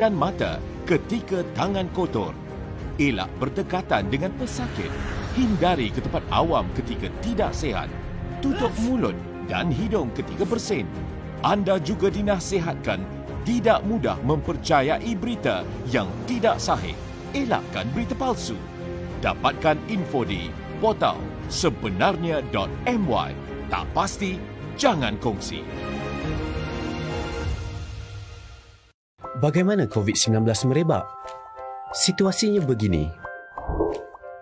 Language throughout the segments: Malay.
Elakkan mata ketika tangan kotor. Elak berdekatan dengan pesakit. Hindari ke tempat awam ketika tidak sihat. Tutup mulut dan hidung ketika bersin. Anda juga dinasihatkan tidak mudah mempercayai berita yang tidak sahih. Elakkan berita palsu. Dapatkan info di portal sebenarnya.my. Tak pasti, jangan kongsi. Bagaimana COVID-19 merebak? Situasinya begini.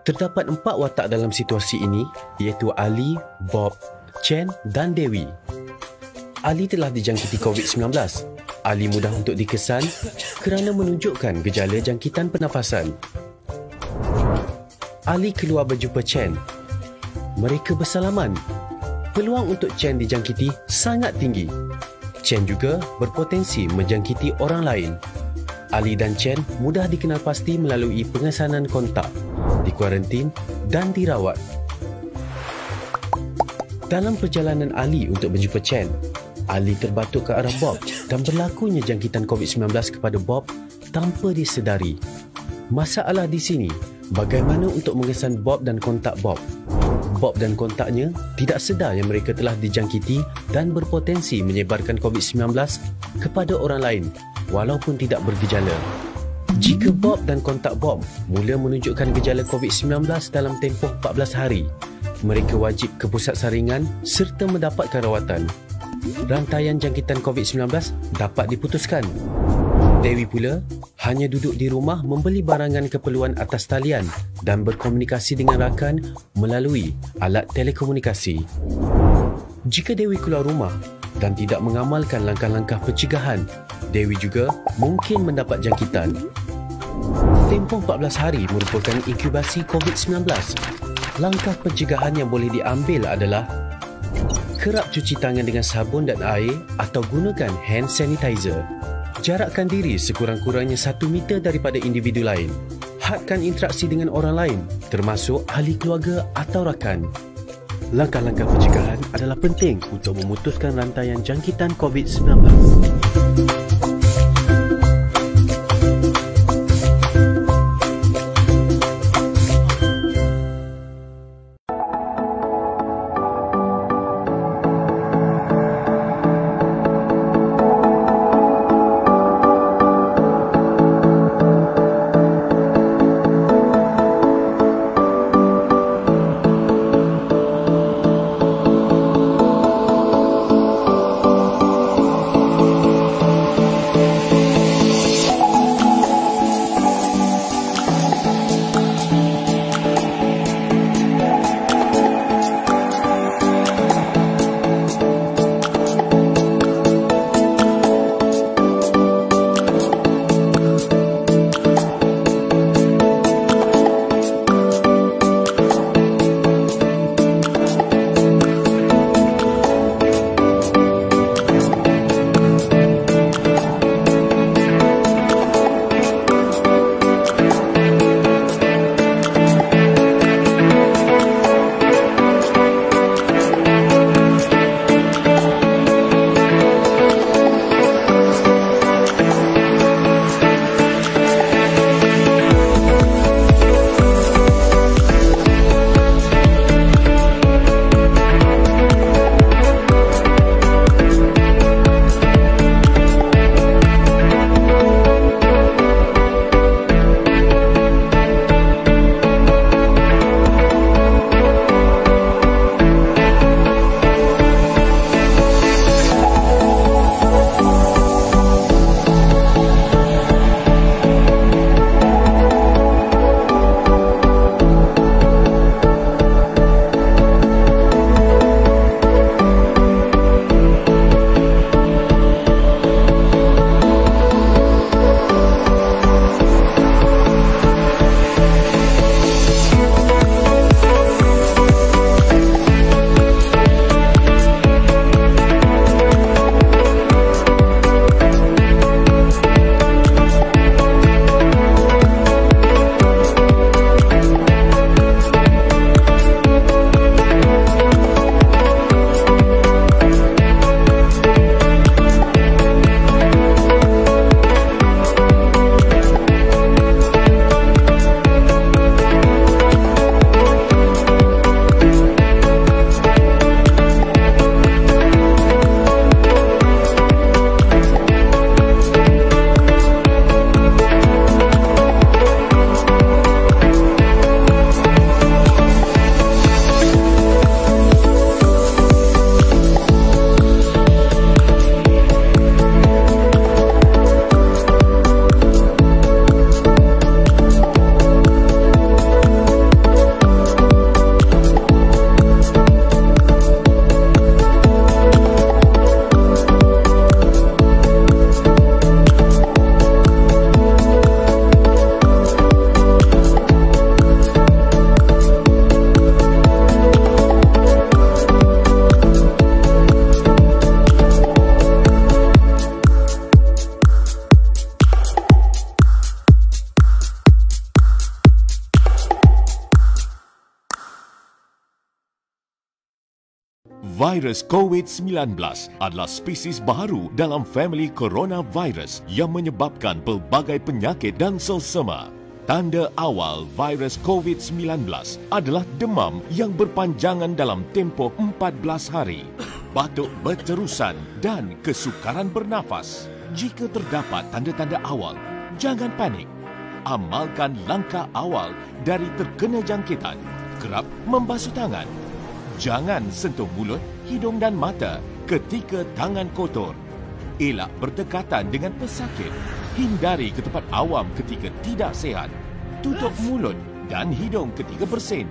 Terdapat 4 watak dalam situasi ini, iaitu Ali, Bob, Chen dan Dewi. Ali telah dijangkiti COVID-19. Ali mudah untuk dikesan kerana menunjukkan gejala jangkitan pernafasan. Ali keluar berjumpa Chen. Mereka bersalaman. Peluang untuk Chen dijangkiti sangat tinggi. Chen juga berpotensi menjangkiti orang lain. Ali dan Chen mudah dikenal pasti melalui pengesanan kontak, dikuarantin dan dirawat. Dalam perjalanan Ali untuk berjumpa Chen, Ali terbatuk ke arah Bob dan berlakunya jangkitan COVID-19 kepada Bob tanpa disedari. Masalah di sini, bagaimana untuk mengesan Bob dan kontak Bob? Bob dan kontaknya tidak sedar yang mereka telah dijangkiti dan berpotensi menyebarkan COVID-19 kepada orang lain walaupun tidak bergejala. Jika Bob dan kontak Bob mula menunjukkan gejala COVID-19 dalam tempoh 14 hari, mereka wajib ke pusat saringan serta mendapatkan rawatan. Rantaian jangkitan COVID-19 dapat diputuskan. Dewi pula hanya duduk di rumah membeli barangan keperluan atas talian dan berkomunikasi dengan rakan melalui alat telekomunikasi. Jika Dewi keluar rumah dan tidak mengamalkan langkah-langkah pencegahan, Dewi juga mungkin mendapat jangkitan. Tempoh 14 hari merupakan inkubasi COVID-19. Langkah pencegahan yang boleh diambil adalah kerap cuci tangan dengan sabun dan air atau gunakan hand sanitizer. Jarakkan diri sekurang-kurangnya 1 meter daripada individu lain. Hadkan interaksi dengan orang lain, termasuk ahli keluarga atau rakan. Langkah-langkah pencegahan adalah penting untuk memutuskan rantaian jangkitan COVID-19. Virus COVID-19 adalah spesies baru dalam famili coronavirus yang menyebabkan pelbagai penyakit dan selsema. Tanda awal virus COVID-19 adalah demam yang berpanjangan dalam tempoh 14 hari, batuk berterusan dan kesukaran bernafas. Jika terdapat tanda-tanda awal, jangan panik. Amalkan langkah awal dari terkena jangkitan. Kerap membasuh tangan. Jangan sentuh mulut, hidung dan mata ketika tangan kotor. Elak berdekatan dengan pesakit. Hindari ke tempat awam ketika tidak sihat. Tutup mulut dan hidung ketika bersin.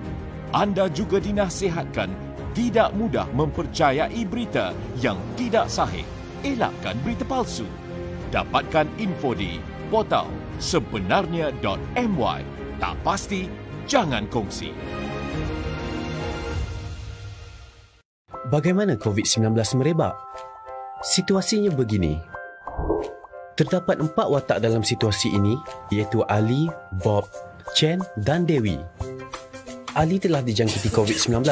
Anda juga dinasihatkan tidak mudah mempercayai berita yang tidak sahih. Elakkan berita palsu. Dapatkan info di portal sebenarnya.my. Tak pasti, jangan kongsi. Bagaimana COVID-19 merebak? Situasinya begini. Terdapat 4 watak dalam situasi ini, iaitu Ali, Bob, Chen dan Dewi. Ali telah dijangkiti COVID-19.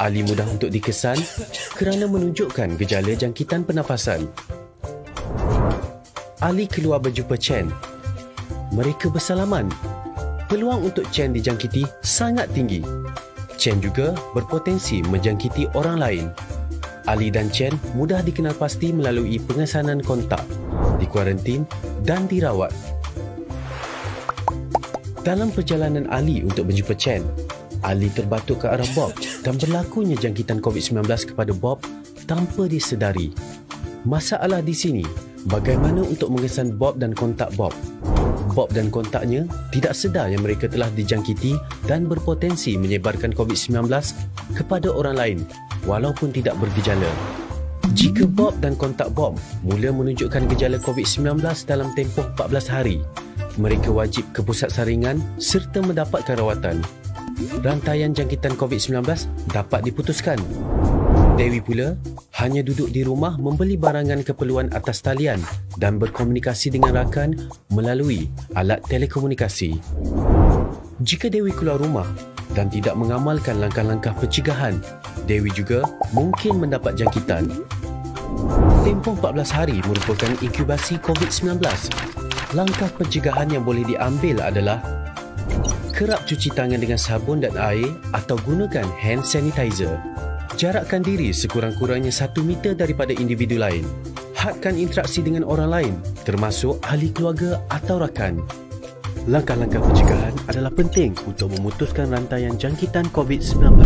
Ali mudah untuk dikesan kerana menunjukkan gejala jangkitan pernafasan. Ali keluar berjumpa Chen. Mereka bersalaman. Peluang untuk Chen dijangkiti sangat tinggi. Chen juga berpotensi menjangkiti orang lain. Ali dan Chen mudah dikenal pasti melalui pengesanan kontak, dikuarantin dan dirawat. Dalam perjalanan Ali untuk berjumpa Chen, Ali terbatuk ke arah Bob dan berlakunya jangkitan COVID-19 kepada Bob tanpa disedari. Masalah di sini, bagaimana untuk mengesan Bob dan kontak Bob? Bob dan kontaknya tidak sedar yang mereka telah dijangkiti dan berpotensi menyebarkan COVID-19 kepada orang lain walaupun tidak bergejala. Jika Bob dan kontak Bob mula menunjukkan gejala COVID-19 dalam tempoh 14 hari, mereka wajib ke pusat saringan serta mendapatkan rawatan. Rantaian jangkitan COVID-19 dapat diputuskan. Dewi pula hanya duduk di rumah membeli barangan keperluan atas talian dan berkomunikasi dengan rakan melalui alat telekomunikasi. Jika Dewi keluar rumah dan tidak mengamalkan langkah-langkah pencegahan, Dewi juga mungkin mendapat jangkitan. Tempoh 14 hari merupakan inkubasi COVID-19. Langkah pencegahan yang boleh diambil adalah kerap cuci tangan dengan sabun dan air atau gunakan hand sanitizer. Jarakkan diri sekurang-kurangnya 1 meter daripada individu lain. Hadkan interaksi dengan orang lain, termasuk ahli keluarga atau rakan. Langkah-langkah pencegahan adalah penting untuk memutuskan rantaian jangkitan COVID-19.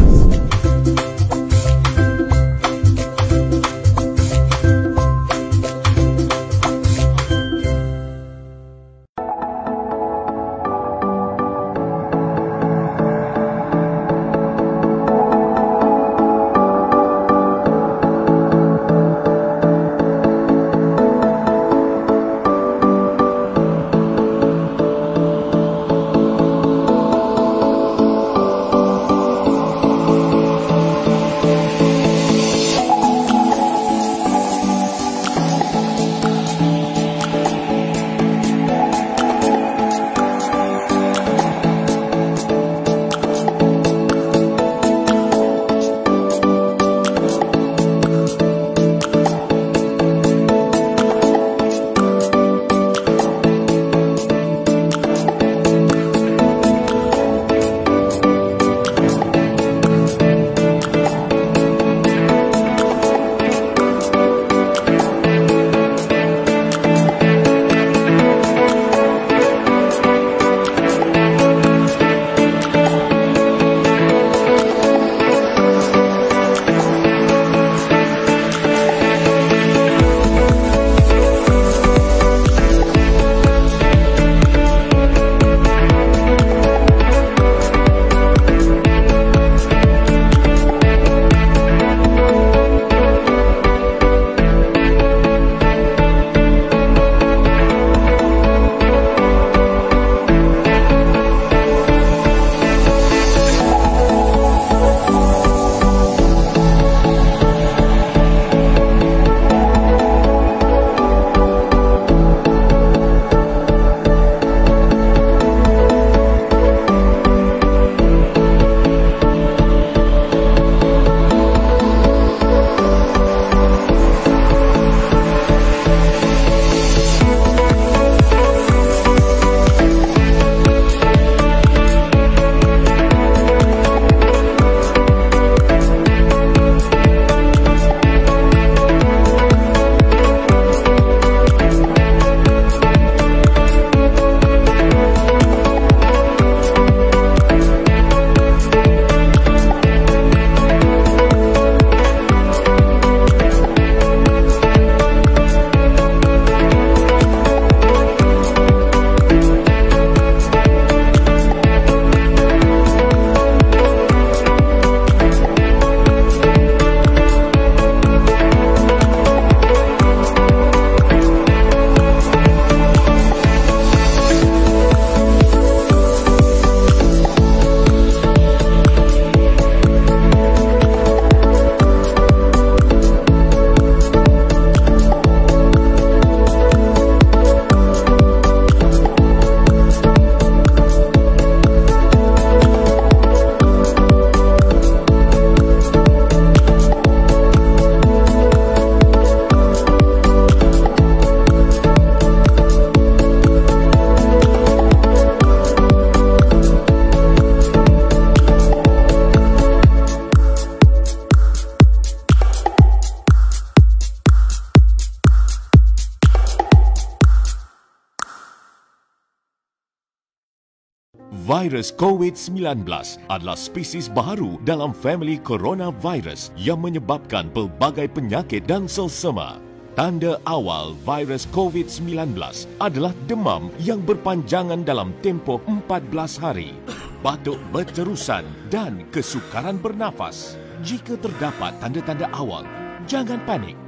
Virus COVID-19 adalah spesies baru dalam famili coronavirus yang menyebabkan pelbagai penyakit dan selsema. Tanda awal virus COVID-19 adalah demam yang berpanjangan dalam tempoh 14 hari, batuk berterusan dan kesukaran bernafas. Jika terdapat tanda-tanda awal, jangan panik.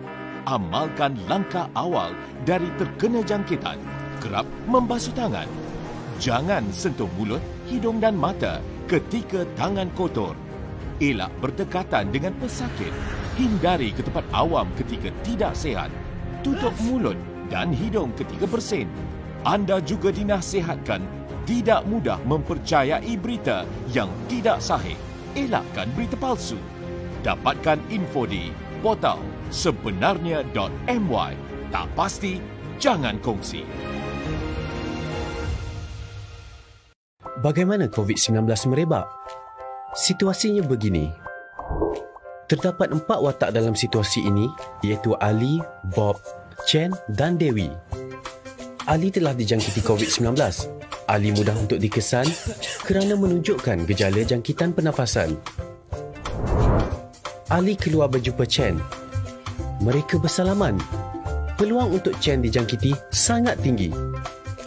Amalkan langkah awal dari terkena jangkitan. Kerap membasuh tangan. Jangan sentuh mulut, hidung dan mata ketika tangan kotor. Elak berdekatan dengan pesakit. Hindari ke tempat awam ketika tidak sihat. Tutup mulut dan hidung ketika bersin. Anda juga dinasihatkan tidak mudah mempercayai berita yang tidak sahih. Elakkan berita palsu. Dapatkan info di portal sebenarnya.my. Tak pasti, jangan kongsi. Bagaimana COVID-19 merebak? Situasinya begini. Terdapat 4 watak dalam situasi ini, iaitu Ali, Bob, Chen dan Dewi. Ali telah dijangkiti COVID-19. Ali mudah untuk dikesan kerana menunjukkan gejala jangkitan pernafasan. Ali keluar berjumpa Chen. Mereka bersalaman. Peluang untuk Chen dijangkiti sangat tinggi.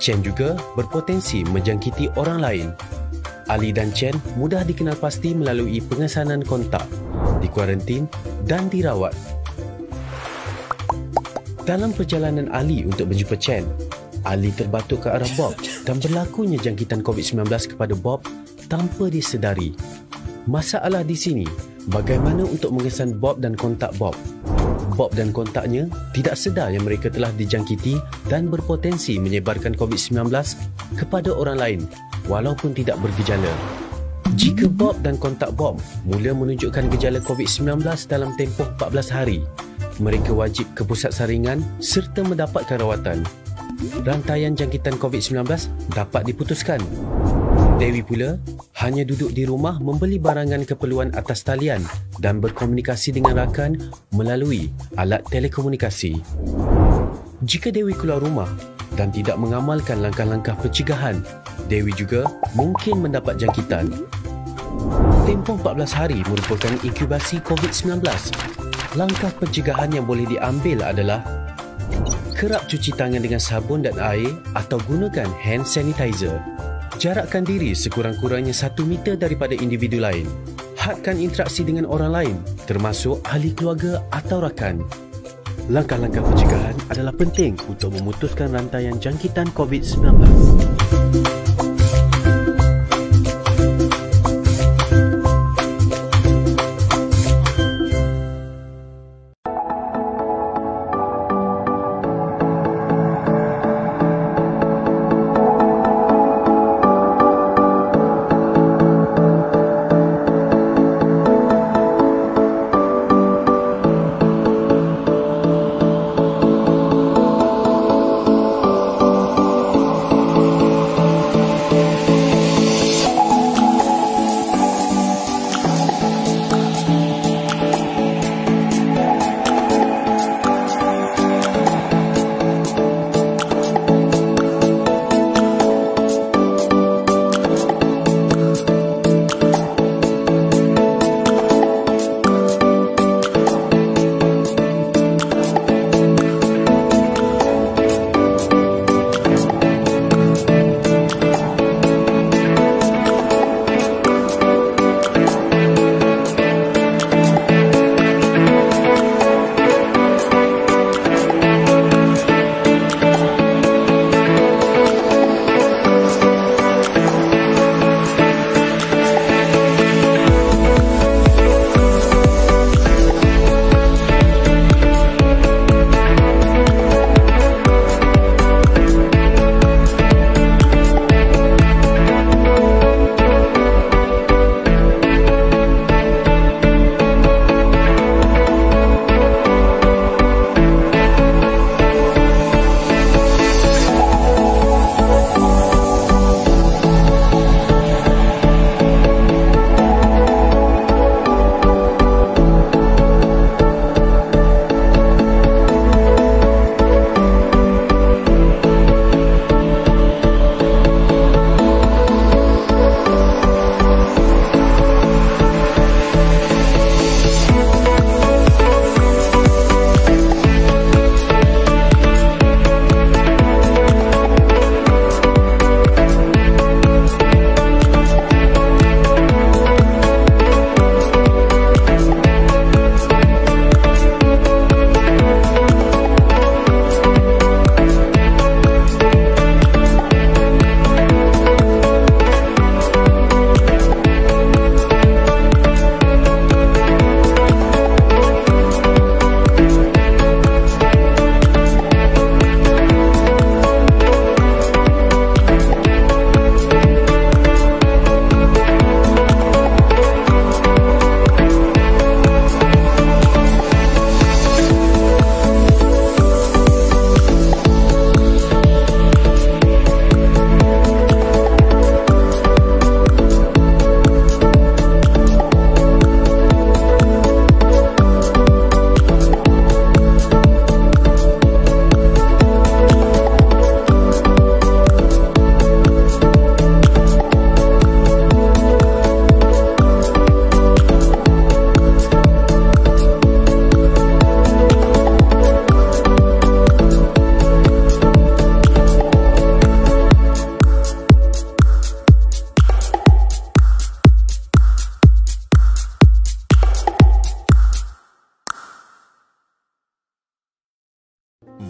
Chen juga berpotensi menjangkiti orang lain. Ali dan Chen mudah dikenal pasti melalui pengesanan kontak, dikuarantin dan dirawat. Dalam perjalanan Ali untuk berjumpa Chen, Ali terbatuk ke arah Bob dan berlakunya jangkitan COVID-19 kepada Bob tanpa disedari. Masalah di sini, bagaimana untuk mengesan Bob dan kontak Bob? Bob dan kontaknya tidak sedar yang mereka telah dijangkiti dan berpotensi menyebarkan COVID-19 kepada orang lain walaupun tidak bergejala. Jika Bob dan kontak Bob mula menunjukkan gejala COVID-19 dalam tempoh 14 hari, mereka wajib ke pusat saringan serta mendapatkan rawatan. Rantaian jangkitan COVID-19 dapat diputuskan. Dewi pula hanya duduk di rumah membeli barangan keperluan atas talian dan berkomunikasi dengan rakan melalui alat telekomunikasi. Jika Dewi keluar rumah dan tidak mengamalkan langkah-langkah pencegahan, Dewi juga mungkin mendapat jangkitan. Tempoh 14 hari merupakan inkubasi COVID-19. Langkah pencegahan yang boleh diambil adalah kerap cuci tangan dengan sabun dan air atau gunakan hand sanitizer. Jarakkan diri sekurang-kurangnya 1 meter daripada individu lain. Hadkan interaksi dengan orang lain, termasuk ahli keluarga atau rakan. Langkah-langkah pencegahan adalah penting untuk memutuskan rantaian jangkitan COVID-19.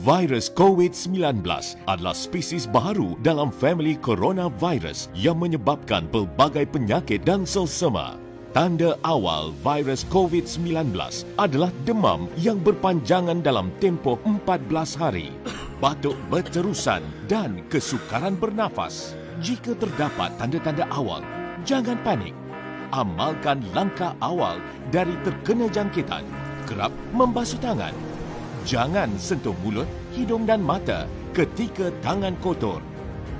Virus COVID-19 adalah spesies baharu dalam famili coronavirus yang menyebabkan pelbagai penyakit dan selsema. Tanda awal virus COVID-19 adalah demam yang berpanjangan dalam tempoh 14 hari, batuk berterusan dan kesukaran bernafas. Jika terdapat tanda-tanda awal, jangan panik. Amalkan langkah awal dari terkena jangkitan. Kerap membasuh tangan. Jangan sentuh mulut, hidung dan mata ketika tangan kotor.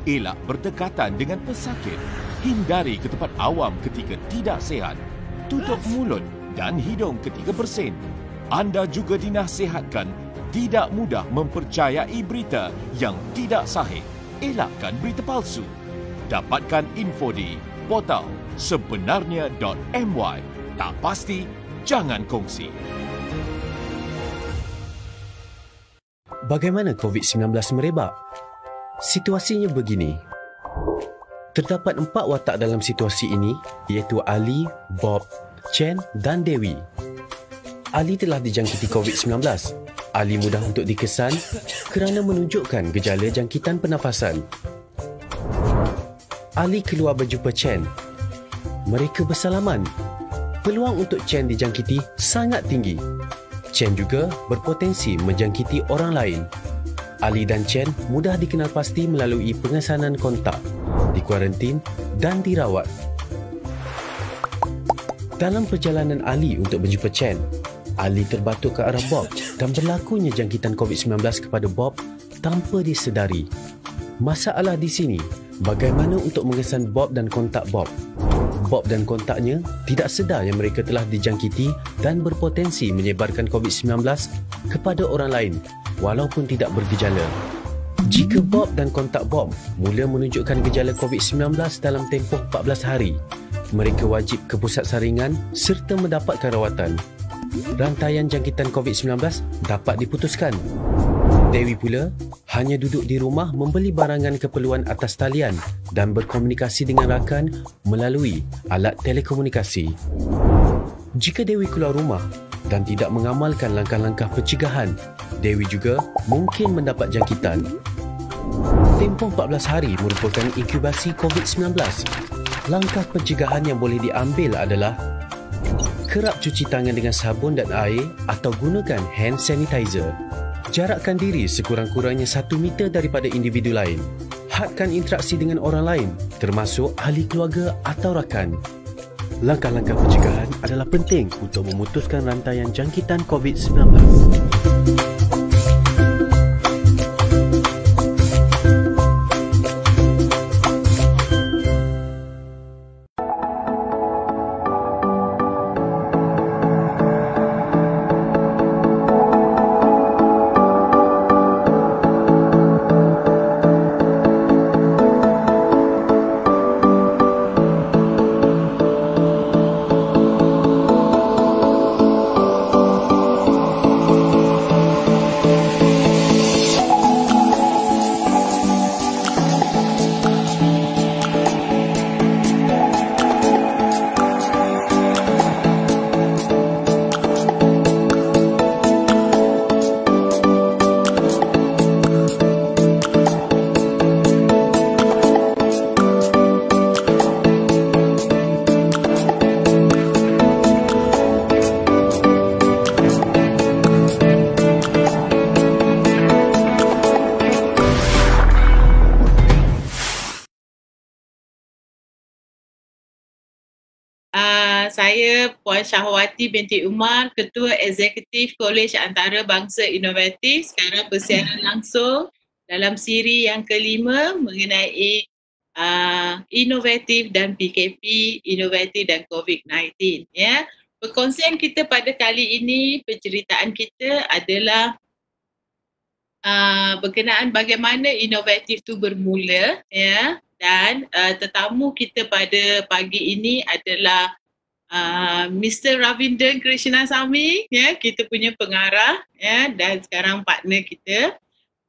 Elak berdekatan dengan pesakit. Hindari ke tempat awam ketika tidak sihat. Tutup mulut dan hidung ketika bersin. Anda juga dinasihatkan tidak mudah mempercayai berita yang tidak sahih. Elakkan berita palsu. Dapatkan info di portal sebenarnya.my. Tak pasti, jangan kongsi. Bagaimana COVID-19 merebak? Situasinya begini. Terdapat 4 watak dalam situasi ini, iaitu Ali, Bob, Chen dan Dewi. Ali telah dijangkiti COVID-19. Ali mudah untuk dikesan kerana menunjukkan gejala jangkitan pernafasan. Ali keluar berjumpa Chen. Mereka bersalaman. Peluang untuk Chen dijangkiti sangat tinggi. Chen juga berpotensi menjangkiti orang lain. Ali dan Chen mudah dikenal pasti melalui pengesanan kontak, dikuarantin dan dirawat. Dalam perjalanan Ali untuk berjumpa Chen, Ali terbatuk ke arah Bob dan berlakunya jangkitan COVID-19 kepada Bob tanpa disedari. Masalah di sini, bagaimana untuk mengesan Bob dan kontak Bob? Bob dan kontaknya tidak sedar yang mereka telah dijangkiti dan berpotensi menyebarkan COVID-19 kepada orang lain walaupun tidak bergejala. Jika Bob dan kontak Bob mula menunjukkan gejala COVID-19 dalam tempoh 14 hari, mereka wajib ke pusat saringan serta mendapatkan rawatan. Rantaian jangkitan COVID-19 dapat diputuskan. Dewi pula hanya duduk di rumah membeli barangan keperluan atas talian dan berkomunikasi dengan rakan melalui alat telekomunikasi. Jika Dewi keluar rumah dan tidak mengamalkan langkah-langkah pencegahan, Dewi juga mungkin mendapat jangkitan. Tempoh 14 hari merupakan inkubasi COVID-19. Langkah pencegahan yang boleh diambil adalah kerap cuci tangan dengan sabun dan air atau gunakan hand sanitizer. Jarakkan diri sekurang-kurangnya 1 meter daripada individu lain. Hadkan interaksi dengan orang lain, termasuk ahli keluarga atau rakan. Langkah-langkah pencegahan adalah penting untuk memutuskan rantaian jangkitan COVID-19. Saya Puan Syahwati binti Umar, Ketua Eksekutif Kolej Antarabangsa Inovatif, sekarang bersiaran langsung dalam siri yang kelima mengenai inovatif dan PKP, inovatif dan COVID-19. Ya. Perkongsian kita pada kali ini, penceritaan kita adalah berkenaan bagaimana inovatif itu bermula, ya. Dan tetamu kita pada pagi ini adalah Mr. Ravinder Krishnasamy, ya, kita punya pengarah, ya, dan sekarang partner kita.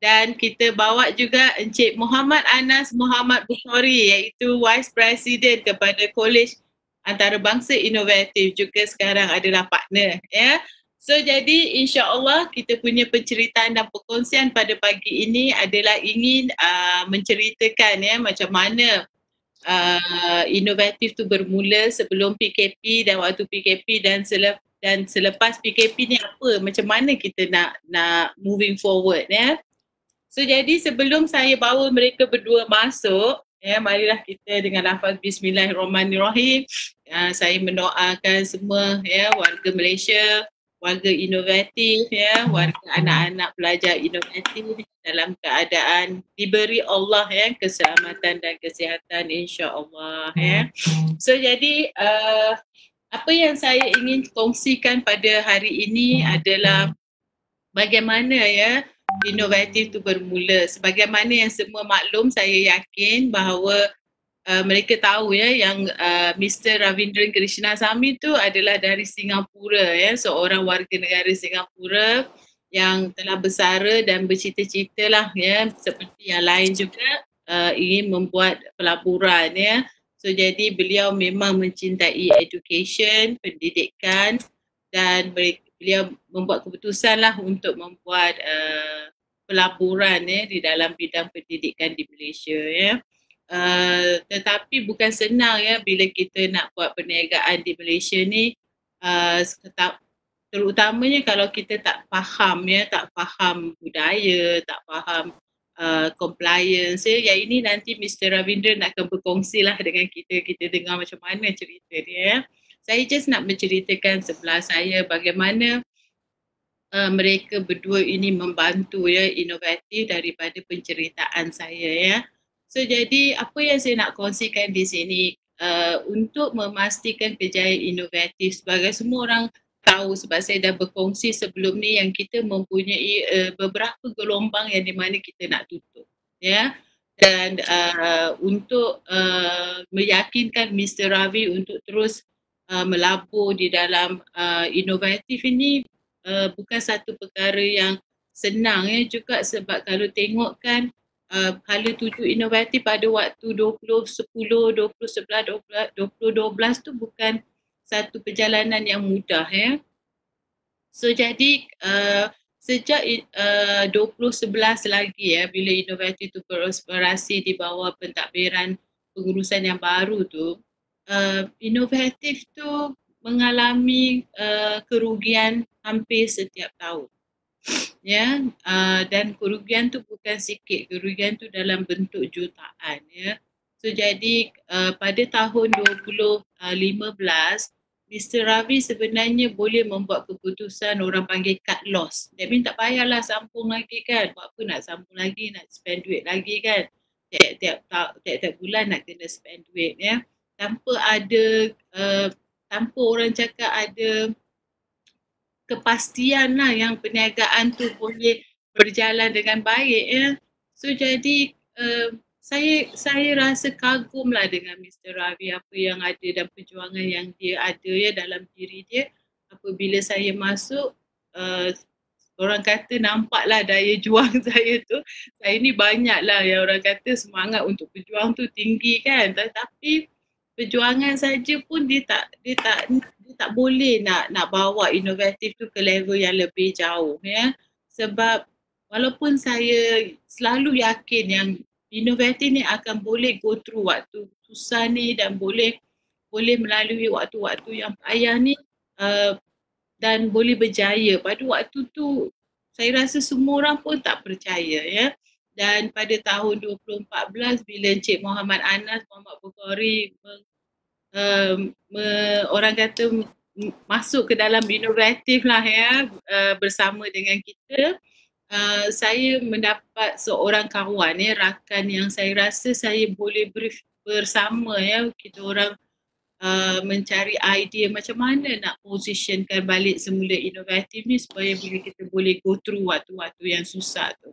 Dan kita bawa juga Encik Muhammad Anas Muhammad Bukhari, iaitu Vice President kepada Kolej Antarabangsa Inovatif, juga sekarang adalah partner, ya. So jadi insya-Allah kita punya penceritaan dan perkongsian pada pagi ini adalah ingin menceritakan macam mana inovatif tu bermula sebelum PKP dan waktu PKP dan selepas PKP ni apa, macam mana kita nak moving forward So jadi sebelum saya bawa mereka berdua masuk, marilah kita dengan lafaz Bismillahirrahmanirrahim. Saya mendoakan semua warga Malaysia, warga inovatif, warga anak-anak pelajar inovatif dalam keadaan diberi Allah keselamatan dan kesihatan insya-Allah So jadi apa yang saya ingin kongsikan pada hari ini adalah bagaimana inovatif tu bermula. Sebagaimana yang semua maklum, saya yakin bahawa mereka tahu yang Mr. Ravindran Krishnasamy tu adalah dari Singapura seorang warga negara Singapura yang telah bersara dan bercita-cita lah seperti yang lain juga ingin membuat pelaburan So jadi beliau memang mencintai education, pendidikan dan beliau membuat keputusan lah untuk membuat pelaburan di dalam bidang pendidikan di Malaysia tetapi bukan senang bila kita nak buat perniagaan di Malaysia ni terutamanya kalau kita tak faham tak faham budaya, tak faham compliance yang ini nanti Mr. Ravindran akan berkongsi lah dengan kita dengar macam mana cerita dia Saya just nak menceritakan sebelah saya bagaimana mereka berdua ini membantu inovatif daripada penceritaan saya So jadi apa yang saya nak kongsikan di sini untuk memastikan kejayaan inovatif sebagai semua orang tahu sebab saya dah berkongsi sebelum ni yang kita mempunyai beberapa gelombang yang di mana kita nak tutup dan untuk meyakinkan Mr. Ravi untuk terus melabur di dalam inovatif ini bukan satu perkara yang senang juga sebab kalau tengok kan hala tuju inovatif pada waktu 2010, 2011, 2012 tu bukan satu perjalanan yang mudah So jadi sejak 2011 lagi bila inovatif tu beroperasi di bawah pentadbiran pengurusan yang baru tu inovatif tu mengalami kerugian hampir setiap tahun dan kerugian tu bukan sikit, kerugian tu dalam bentuk jutaan So jadi pada tahun 2015 Mr. Ravi sebenarnya boleh membuat keputusan orang panggil cut loss. That means tak payahlah sambung lagi kan. Buat apa nak sambung lagi, nak spend duit lagi kan. Tiap-tiap bulan nak kena spend duit Tanpa orang cakap ada kepastian lah yang perniagaan tu boleh berjalan dengan baik So jadi saya rasa kagum lah dengan Mr. Ravi apa yang ada dan perjuangan yang dia ada dalam diri dia. Apabila saya masuk, orang kata nampaklah daya juang saya tu. Saya ni banyak lah yang orang kata semangat untuk berjuang tu tinggi kan. Tetapi perjuangan saja pun dia tak boleh nak bawa inovatif tu ke level yang lebih jauh Sebab walaupun saya selalu yakin yang inovatif ni akan boleh go through waktu susah ni dan boleh melalui waktu-waktu yang payah ni dan boleh berjaya. Pada waktu tu saya rasa semua orang pun tak percaya Dan pada tahun 2014 bila Encik Muhammad Anas, Muhammad Bukhari orang kata masuk ke dalam inovatif lah bersama dengan kita saya mendapat seorang kawan rakan yang saya rasa saya boleh bersama kita orang mencari idea macam mana nak positionkan balik semula inovatif ni supaya kita boleh go through waktu-waktu yang susah tu.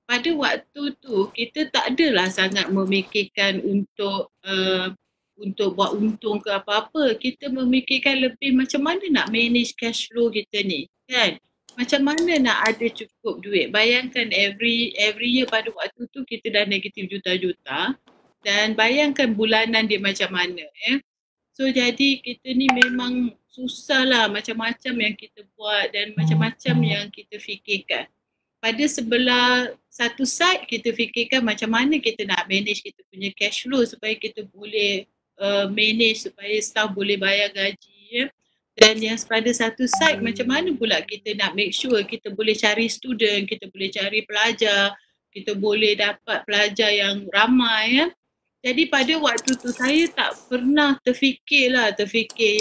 Pada waktu tu kita tak adalah sangat memikirkan untuk buat untung ke apa-apa. Kita memikirkan lebih macam mana nak manage cash flow kita ni kan. Macam mana nak ada cukup duit. Bayangkan every year pada waktu tu kita dah negatif juta-juta dan bayangkan bulanan dia macam mana So jadi kita ni memang susah lah, macam-macam yang kita buat dan macam-macam yang kita fikirkan. Pada sebelah satu side kita fikirkan macam mana kita nak manage kita punya cash flow supaya kita boleh manage supaya staff boleh bayar gaji, ya. Dan yang pada satu side macam mana pula kita nak make sure kita boleh cari student, kita boleh cari pelajar, kita boleh dapat pelajar yang ramai, ya. Jadi pada waktu tu saya tak pernah terfikir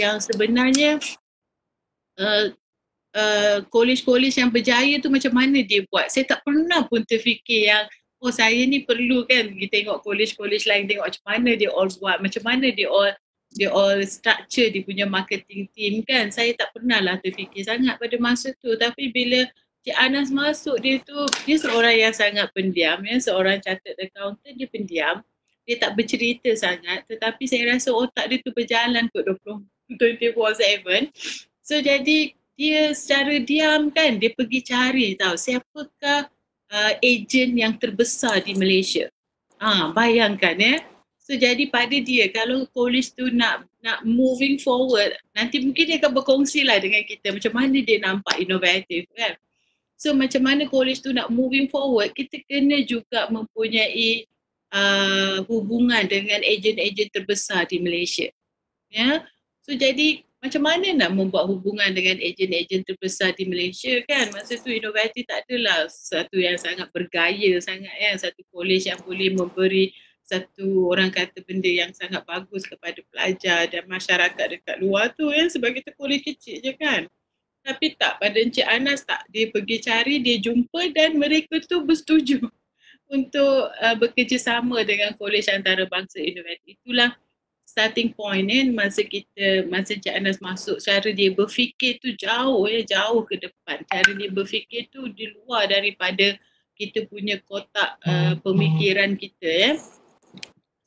yang sebenarnya college-college yang berjaya tu macam mana dia buat. Saya tak pernah pun terfikir yang saya ni perlu kan pergi tengok college-college lain, tengok macam mana dia all buat, macam mana dia all structure dia punya marketing team kan. Saya tak pernah lah terfikir sangat pada masa tu. Tapi bila Cik Anas masuk, dia seorang yang sangat pendiam, ya. Seorang chartered accountant, dia pendiam. Dia tak bercerita sangat, tetapi saya rasa otak dia tu berjalan kot 24/7. So jadi dia secara diam kan, dia pergi cari tahu siapakah ejen yang terbesar di Malaysia. Bayangkan, ya. So jadi pada dia, kalau college tu nak moving forward, nanti mungkin dia akan berkongsi lah dengan kita macam mana dia nampak inovatif kan. So macam mana college tu nak moving forward, kita kena juga mempunyai hubungan dengan ejen-ejen terbesar di Malaysia. Ya. So jadi macam mana nak membuat hubungan dengan ejen-ejen terbesar di Malaysia kan. Masa tu inovatif tak adalah satu yang sangat bergaya sangat, ya. Satu college yang boleh memberi satu orang kata benda yang sangat bagus kepada pelajar dan masyarakat dekat luar tu, ya. Sebab kita college kecil je kan. Tapi tak, pada Encik Anas tak. Dia pergi cari, dia jumpa dan mereka tu bersetuju untuk bekerjasama dengan Kolej Antarabangsa Inovatif. Itulah starting point, masa Encik Anas masuk. Cara dia berfikir tu jauh ke depan. Cara dia berfikir tu di luar daripada kita punya kotak pemikiran kita, ya.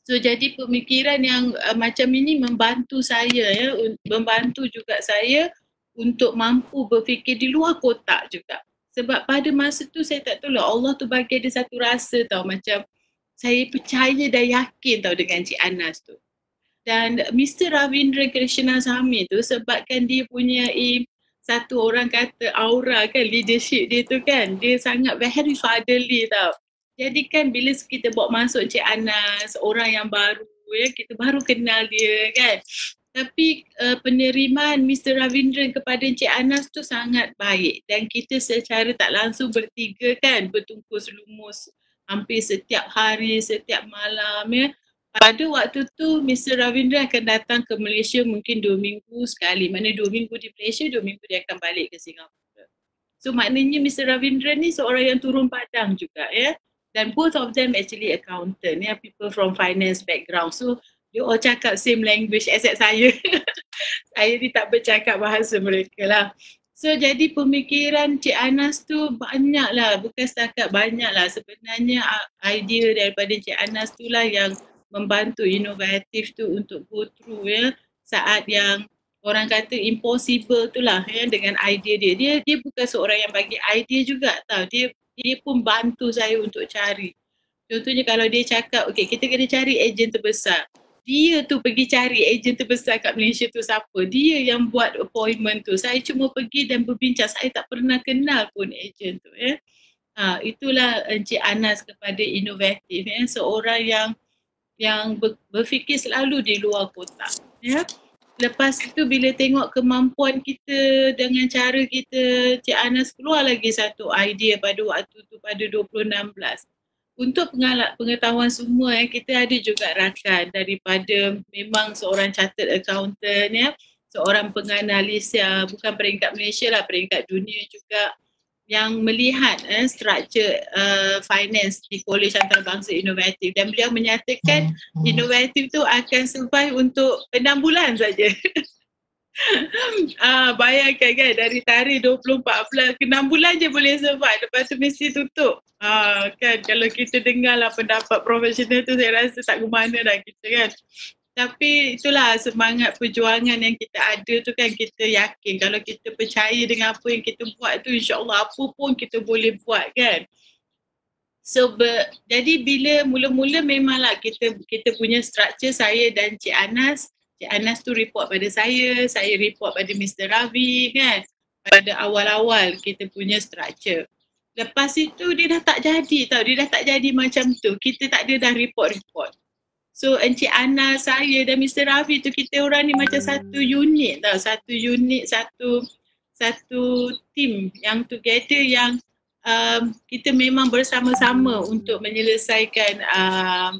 So jadi pemikiran yang macam ini membantu saya, ya, membantu juga saya untuk mampu berfikir di luar kotak juga. Sebab pada masa tu saya tak tahu lah, Allah tu bagi ada satu rasa tau, macam saya percaya dan yakin tau dengan Cik Anas tu. Dan Mr. Ravindra Krishnasamy tu sebabkan dia punya satu orang kata aura kan, leadership dia tu kan, dia sangat very fatherly tau. Jadi kan bila kita bawa masuk Cik Anas, orang yang baru, ya, kita baru kenal dia kan. Tapi penerimaan Mr. Ravindra kepada Encik Anas tu sangat baik. Dan kita secara tak langsung bertiga kan bertungkus lumus hampir setiap hari, setiap malam, ya. Pada waktu tu Mr. Ravindra akan datang ke Malaysia mungkin 2 minggu sekali. Mana 2 minggu di Malaysia, 2 minggu dia akan balik ke Singapura. So maknanya Mr. Ravindra ni seorang yang turun padang juga, ya. Dan both of them actually accountant, ya, people from finance background. So dia all cakap same language except saya. Saya ni tak bercakap bahasa mereka lah. So jadi pemikiran Cik Anas tu banyak lah, bukan setakat banyak lah. Sebenarnya idea daripada Cik Anas tu lah yang membantu inovatif tu untuk go through, ya, saat yang orang kata impossible tu lah, ya, dengan idea dia. Dia bukan seorang yang bagi idea juga tau. Dia pun bantu saya untuk cari. Contohnya kalau dia cakap, okay, kita kena cari ejen terbesar. Dia tu pergi cari ejen terbesar kat Malaysia tu siapa. Dia yang buat appointment tu. Saya cuma pergi dan berbincang. Saya tak pernah kenal pun ejen tu, ya. Itulah Encik Anas kepada inovatif, ya. Seorang yang berfikir selalu di luar kotak, ya. Lepas itu bila tengok kemampuan kita dengan cara kita, Cik Anas keluar lagi satu idea pada waktu tu, pada 2016. Untuk pengetahuan semua, ya, kita ada juga rakan daripada memang seorang chartered accountant, ya, seorang penganalisis, ya, bukan peringkat Malaysia lah, peringkat dunia juga, yang melihat structure finance di Kolej Antarabangsa Inovatif, dan beliau menyatakan inovatif tu akan survive untuk 6 bulan saja. Bayangkan kan, dari tarikh 2014 ke 6 bulan je boleh survive, lepas tu mesti tutup. Kan kalau kita dengar lah pendapat profesional tu, saya rasa tak ke mana dah kita kan. Tapi itulah semangat perjuangan yang kita ada tu kan, kita yakin kalau kita percaya dengan apa yang kita buat tu, insyaAllah apa pun kita boleh buat kan. So jadi bila mula-mula memanglah kita punya structure, saya dan Cik Anas Cik Anas tu report pada saya report pada Mr. Ravi kan. Pada awal-awal kita punya structure. Lepas itu dia dah tak jadi tau, dia dah tak jadi macam tu. Kita tak ada dah report-report. So Encik Ana, saya dan Mr. Ravi tu kita orang ni macam satu unit tau. Satu unit, satu team yang together yang kita memang bersama-sama untuk menyelesaikan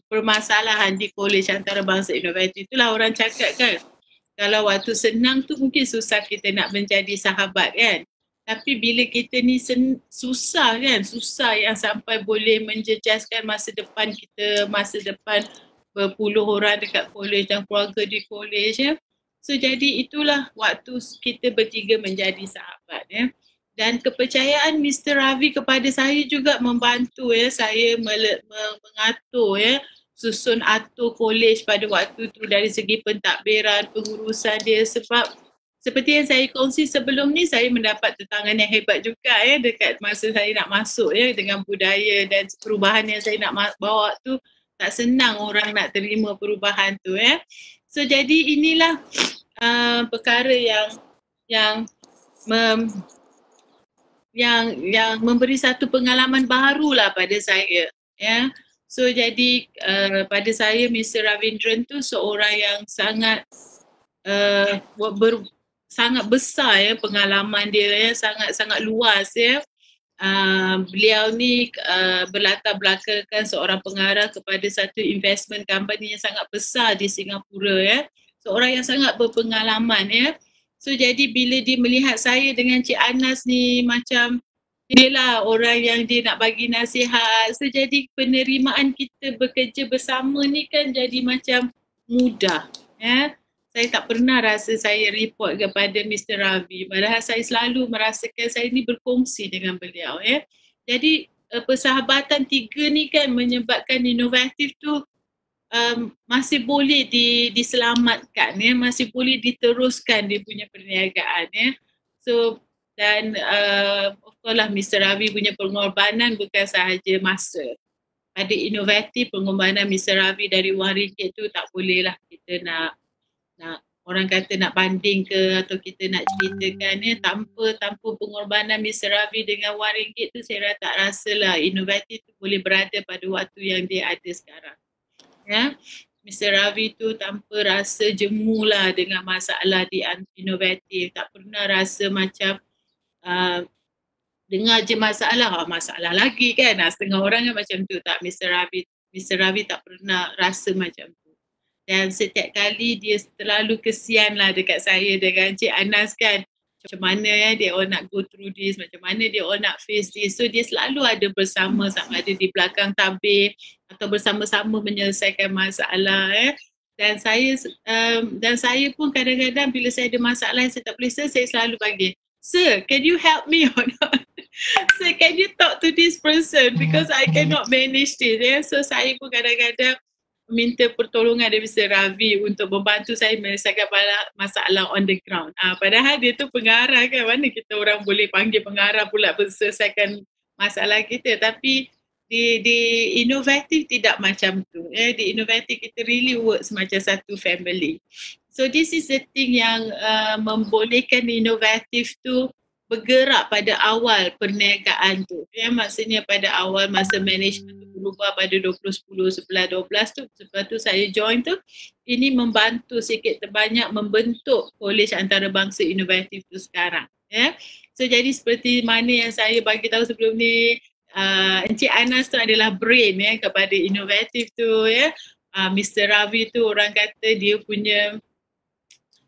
permasalahan di Kolej Antarabangsa Inovatif. Itulah orang cakap kan, kalau waktu senang tu mungkin susah kita nak menjadi sahabat kan. Tapi bila kita ni susah kan, susah yang sampai boleh menjejaskan masa depan kita, masa depan berpuluh orang dekat kolej dan keluarga di kolej ya. So jadi itulah waktu kita bertiga menjadi sahabat ya. Dan kepercayaan Mr. Ravi kepada saya juga membantu ya, saya mengatur ya, susun atur kolej pada waktu tu dari segi pentadbiran, pengurusan dia. Sebab seperti yang saya kongsi sebelum ni, saya mendapat tetangan yang hebat juga ya dekat masa saya nak masuk ya, dengan budaya dan perubahan yang saya nak bawa tu. Tak senang orang nak terima perubahan tu ya. So jadi inilah perkara yang memberi satu pengalaman barulah pada saya ya. So jadi pada saya Mr. Ravindran tu seorang yang sangat sangat besar ya pengalaman dia ya, sangat luas ya. Beliau ni berlatar belakangkan seorang pengarah kepada satu investment company yang sangat besar di Singapura ya. Seorang yang sangat berpengalaman ya. So jadi bila dia melihat saya dengan Cik Anas ni macam inilah orang yang dia nak bagi nasihat. So jadi penerimaan kita bekerja bersama ni kan jadi macam mudah ya. Saya tak pernah rasa saya report kepada Mr. Ravi. Padahal saya selalu merasakan saya ni berkongsi dengan beliau ya. Jadi persahabatan tiga ni kan menyebabkan inovatif tu masih boleh diselamatkan ya, masih boleh diteruskan dia punya perniagaan ya. So dan of course lah Mr. Ravi punya pengorbanan bukan sahaja masa. Pada inovatif pengorbanan Mr. Ravi dari RM1 tu tak boleh lah kita nak orang kata nak banding ke atau kita nak ceritakan ya, tanpa pengorbanan Mr. Ravi dengan RM1 tu saya tak rasalah inovatif tu boleh berada pada waktu yang dia ada sekarang ya. Mr. Ravi tu tanpa rasa jemu lah dengan masalah di inovatif, tak pernah rasa macam dengar je masalah lagi kan, setengah orang kan macam tu. Tak, Mr. Ravi tak pernah rasa macam tu. Dan setiap kali dia terlalu kesian lah dekat saya dengan Cik Anas kan. Macam mana ya dia all nak go through this, macam mana dia all nak face this. So dia selalu ada bersama, sama ada di belakang tabir atau bersama-sama menyelesaikan masalah ya. Dan saya pun kadang-kadang bila saya ada masalah yang saya tak boleh saya selalu panggil, "Sir, can you help me or not? Sir, can you talk to this person because I cannot manage this." Ya. So saya pun kadang-kadang minta pertolongan dari Mr. Ravi untuk membantu saya menyelesaikan masalah on the ground. Padahal dia tu pengarah kan, mana kita orang boleh panggil pengarah pula menyelesaikan masalah kita. Tapi di inovatif tidak macam tu. Di inovatif kita really work semacam satu family. So this is the thing yang membolehkan inovatif tu bergerak pada awal perniagaan tu. Ya, maksudnya pada awal masa management tu berubah pada 2010, 11, 12 tu. Sebab tu saya join tu. Ini membantu sikit terbanyak membentuk Kolej Antarabangsa Inovatif tu sekarang. Ya. So jadi seperti mana yang saya bagi tahu sebelum ni, Encik Anas tu adalah brain ya kepada inovatif tu ya. Mr. Ravi tu orang kata dia punya,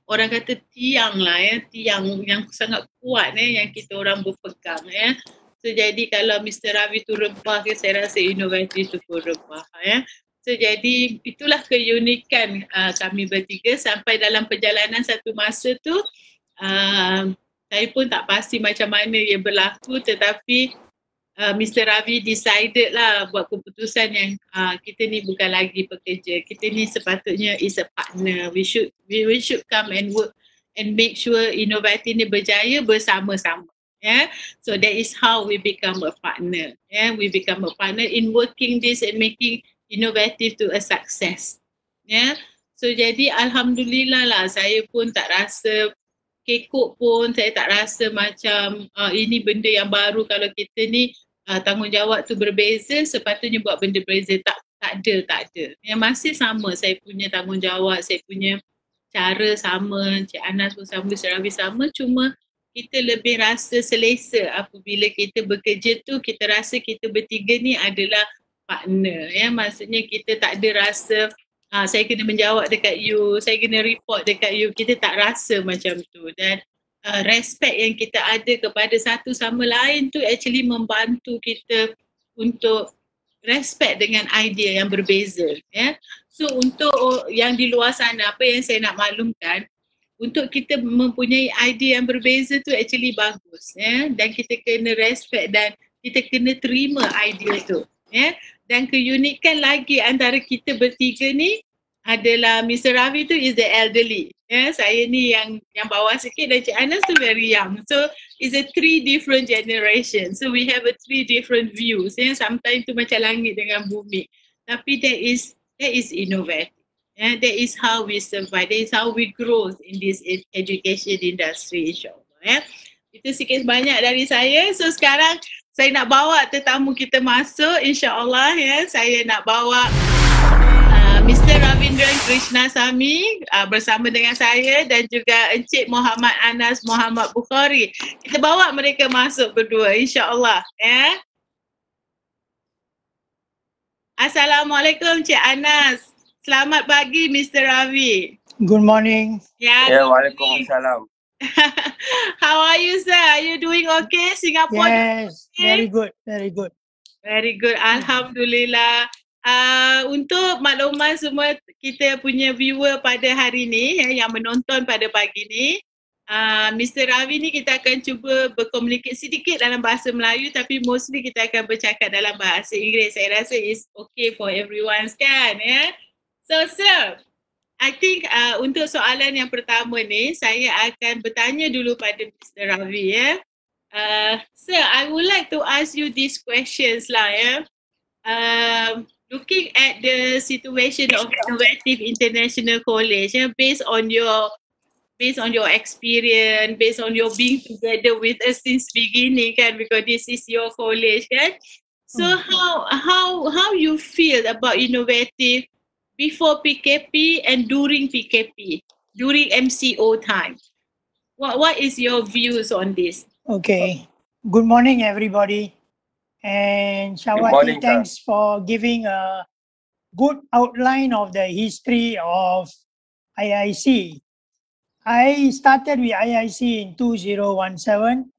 orang kata tiang lah ya, tiang yang sangat kuat ya, yang kita orang berpegang ya. So jadi kalau Mr. Ravi tu rempah ke, saya rasa inovatif tu pun rempah ya. So jadi itulah keunikan kami bertiga sampai dalam perjalanan satu masa tu saya pun tak pasti macam mana ia berlaku, tetapi Mr. Ravi decided lah buat keputusan yang kita ni bukan lagi pekerja. Kita ni sepatutnya is a partner. We should come and work and make sure inovatif ni berjaya bersama-sama. Yeah? So that is how we become a partner. Yeah? We become a partner in working this and making inovatif to a success. Yeah? So jadi alhamdulillah lah, saya pun tak rasa kekok pun, saya tak rasa macam ini benda yang baru. Kalau kita ni tanggungjawab tu berbeza, sepatutnya buat benda berbeza. Tak ada. Yang masih sama, saya punya tanggungjawab, saya punya cara sama, Cik Anas pun sama, Mr. Ravi sama, cuma kita lebih rasa selesa apabila kita bekerja tu, kita rasa kita bertiga ni adalah partner. Maksudnya kita tak ada rasa saya kena menjawab dekat you, saya kena report dekat you. Kita tak rasa macam tu. Dan respect yang kita ada kepada satu sama lain tu actually membantu kita untuk respect dengan idea yang berbeza. So untuk yang di luar sana, apa yang saya nak maklumkan, untuk kita mempunyai idea yang berbeza tu actually bagus. Dan kita kena respect dan kita kena terima idea tu. Dan keunikan lagi antara kita bertiga ni adalah Mr. Ravi tu is the elderly. Saya ni yang bawah sikit dan Cik Anas tu very young. So it's a 3 different generations. So we have a 3 different views. Sometimes tu macam langit dengan bumi. Tapi that is innovative. That is how we survive. That is how we grow in this education industry, insyaAllah. Itu sikit banyak dari saya. So sekarang saya nak bawa tetamu kita masuk, insyaAllah. Saya nak bawa Mr. Ravindran Krishnasamy bersama dengan saya dan juga Encik Muhammad Anas Muhammad Bukhari. Kita bawa mereka masuk berdua, insyaAllah. Assalamualaikum Cik Anas. Selamat pagi Mr. Ravi. Good morning. Waalaikumsalam. How are you, sir? Are you doing okay? Singapore? Yes, very good, very good. Very good, alhamdulillah. Untuk makluman semua kita punya viewer pada hari ni yang menonton pada pagi ni, Mr. Ravi ni kita akan cuba berkomunikasi sedikit dalam bahasa Melayu tapi mostly kita akan bercakap dalam bahasa Inggeris. Saya rasa is okay for everyone kan. So sir, I think untuk soalan yang pertama ni saya akan bertanya dulu pada Mr. Ravi Sir, I would like to ask you these questions lah looking at the situation of Innovative International College based on your experience, based on your being together with us since beginning kan, because this is your college kan. So how you feel about Innovative before PKP and during PKP, during MCO time? What is your views on this? Okay. Good morning, everybody. And Shawati, thanks for giving a good outline of the history of IIC. I started with IIC in 2017,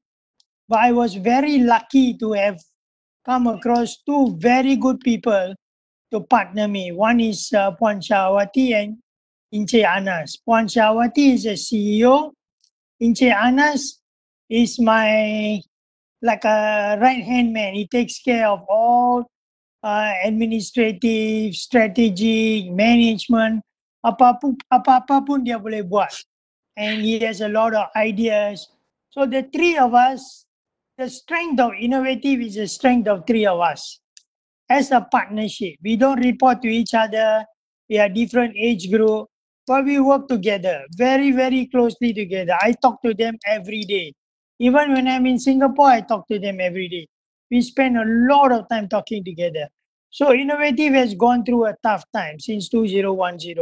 but I was very lucky to have come across 2 very good people to partner me. One is Puan Shawati and Encik Anas. Puan Shawati is a CEO. Encik Anas is my like a right-hand man. He takes care of all administrative, strategic, management, apa-apa pun dia boleh buat. And he has a lot of ideas. So the 3 of us, the strength of Innovative is the strength of 3 of us. As a partnership, we don't report to each other. We are different age group, but we work together, very, very closely together. I talk to them every day. Even when I'm in Singapore, I talk to them every day. We spend a lot of time talking together. So Innovative has gone through a tough time since 2010.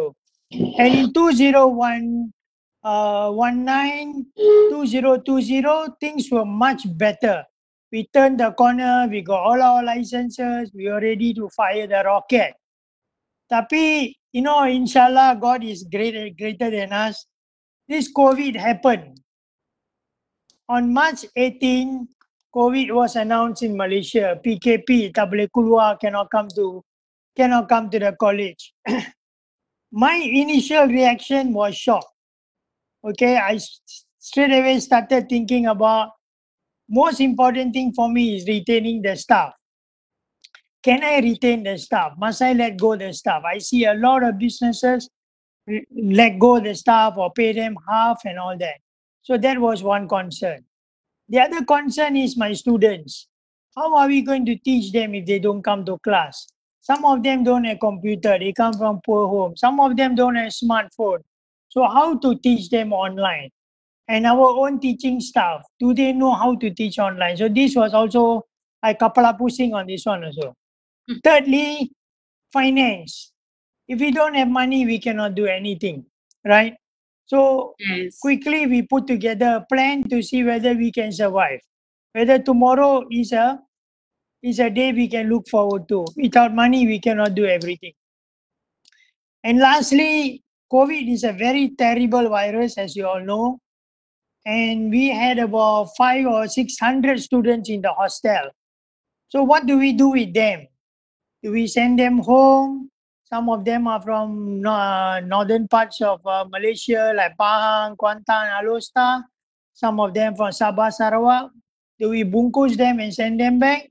And in 2019, 2020, things were much better. We turned the corner, we got all our licenses, we were ready to fire the rocket. Tapi, you know, inshallah, God is greater than us. This COVID happened. On March 18, COVID was announced in Malaysia. PKP, tak boleh keluar, cannot come to the college. My initial reaction was shock. Okay, I straight away started thinking about most important thing for me is retaining the staff. Can I retain the staff? Must I let go the staff? I see a lot of businesses let go the staff or pay them half and all that. So that was one concern. The other concern is my students. How are we going to teach them if they don't come to class? Some of them don't have computer. They come from poor homes. Some of them don't have smartphone. So how to teach them online? And our own teaching staff, do they know how to teach online? So this was also, I kapala pusing on this one also. Thirdly, finance. If we don't have money, we cannot do anything, right? So Yes. quickly we put together a plan to see whether we can survive. Whether tomorrow is a day we can look forward to. Without money, we cannot do everything. And lastly, COVID is a very terrible virus, as you all know. And we had about 500 or 600 students in the hostel. So what do we do with them? Do we send them home? Some of them are from northern parts of Malaysia, like Pahang, Kuantan, Alor. Some of them from Sabah, Sarawak. Do we bungkus them and send them back?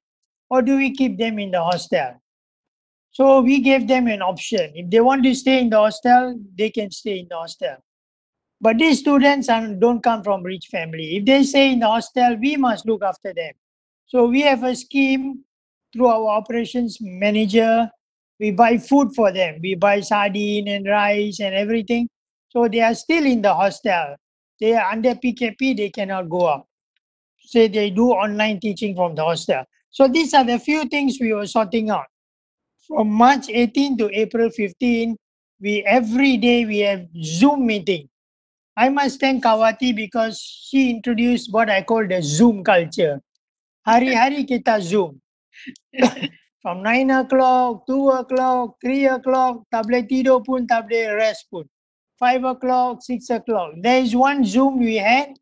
Or do we keep them in the hostel? So we gave them an option. If they want to stay in the hostel, they can stay in the hostel. But these students don't come from rich family. If they stay in the hostel, we must look after them. So we have a scheme through our operations manager. We buy food for them. We buy sardine and rice and everything. So they are still in the hostel. They are under PKP, they cannot go out. Say they do online teaching from the hostel. So these are the few things we were sorting out. From March 18 to April 15, every day we have Zoom meeting. I must thank Kawati because she introduced what I call the Zoom culture. Hari-hari kita Zoom. From 9 o'clock, 2 o'clock, 3 o'clock, tak boleh tidur pun, tak boleh rest pun. 5 o'clock, 6 o'clock. There is one Zoom we had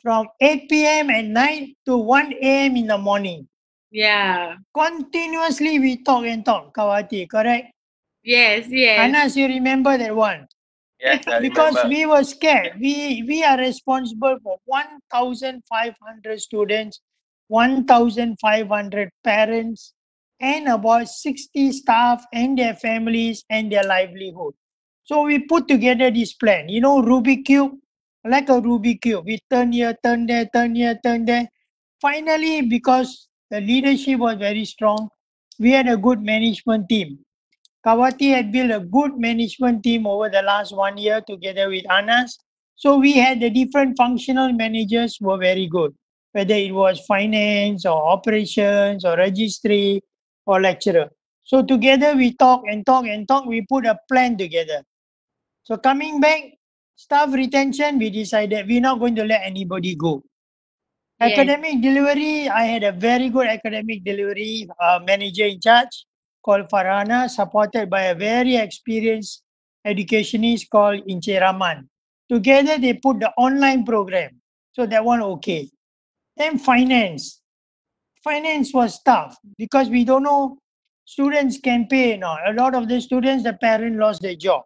from 8 p.m. at night to 1 a.m. in the morning. Yeah. Continuously we talk and talk, Kawati, correct? Yes, yes. Anas, you remember that one? Yes, I Because remember. we were scared. We are responsible for 1,500 students, 1,500 parents, and about 60 staff and their families and their livelihood. So we put together this plan. You know, Rubik Cube, like a Rubik Cube. We turn here, turn there, turn here, turn there. Finally, because the leadership was very strong, we had a good management team. Kawati had built a good management team over the last 1 year together with Anas. So we had the different functional managers were very good, whether it was finance or operations or registry or lecturer. So together we talk and talk and talk, we put a plan together. So coming back, staff retention, we decided we're not going to let anybody go. Yes. Academic delivery, I had a very good academic delivery manager in charge called Farhana, supported by a very experienced educationist called Inche Rahman. Together, they put the online program. So that one okay. Then finance. Finance was tough because we don't know students can pay or not. A lot of the students, the parent lost their job.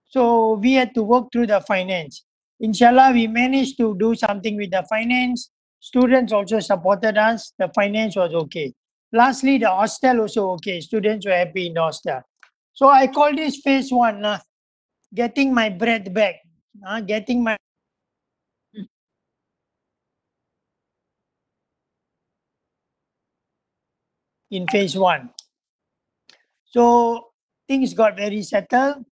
So we had to work through the finance. Inshallah, we managed to do something with the finance. Students also supported us. The finance was okay. Lastly, the hostel also okay. Students were happy in the hostel. So I call this phase one, getting my breath back, getting my in phase one. So things got very settled.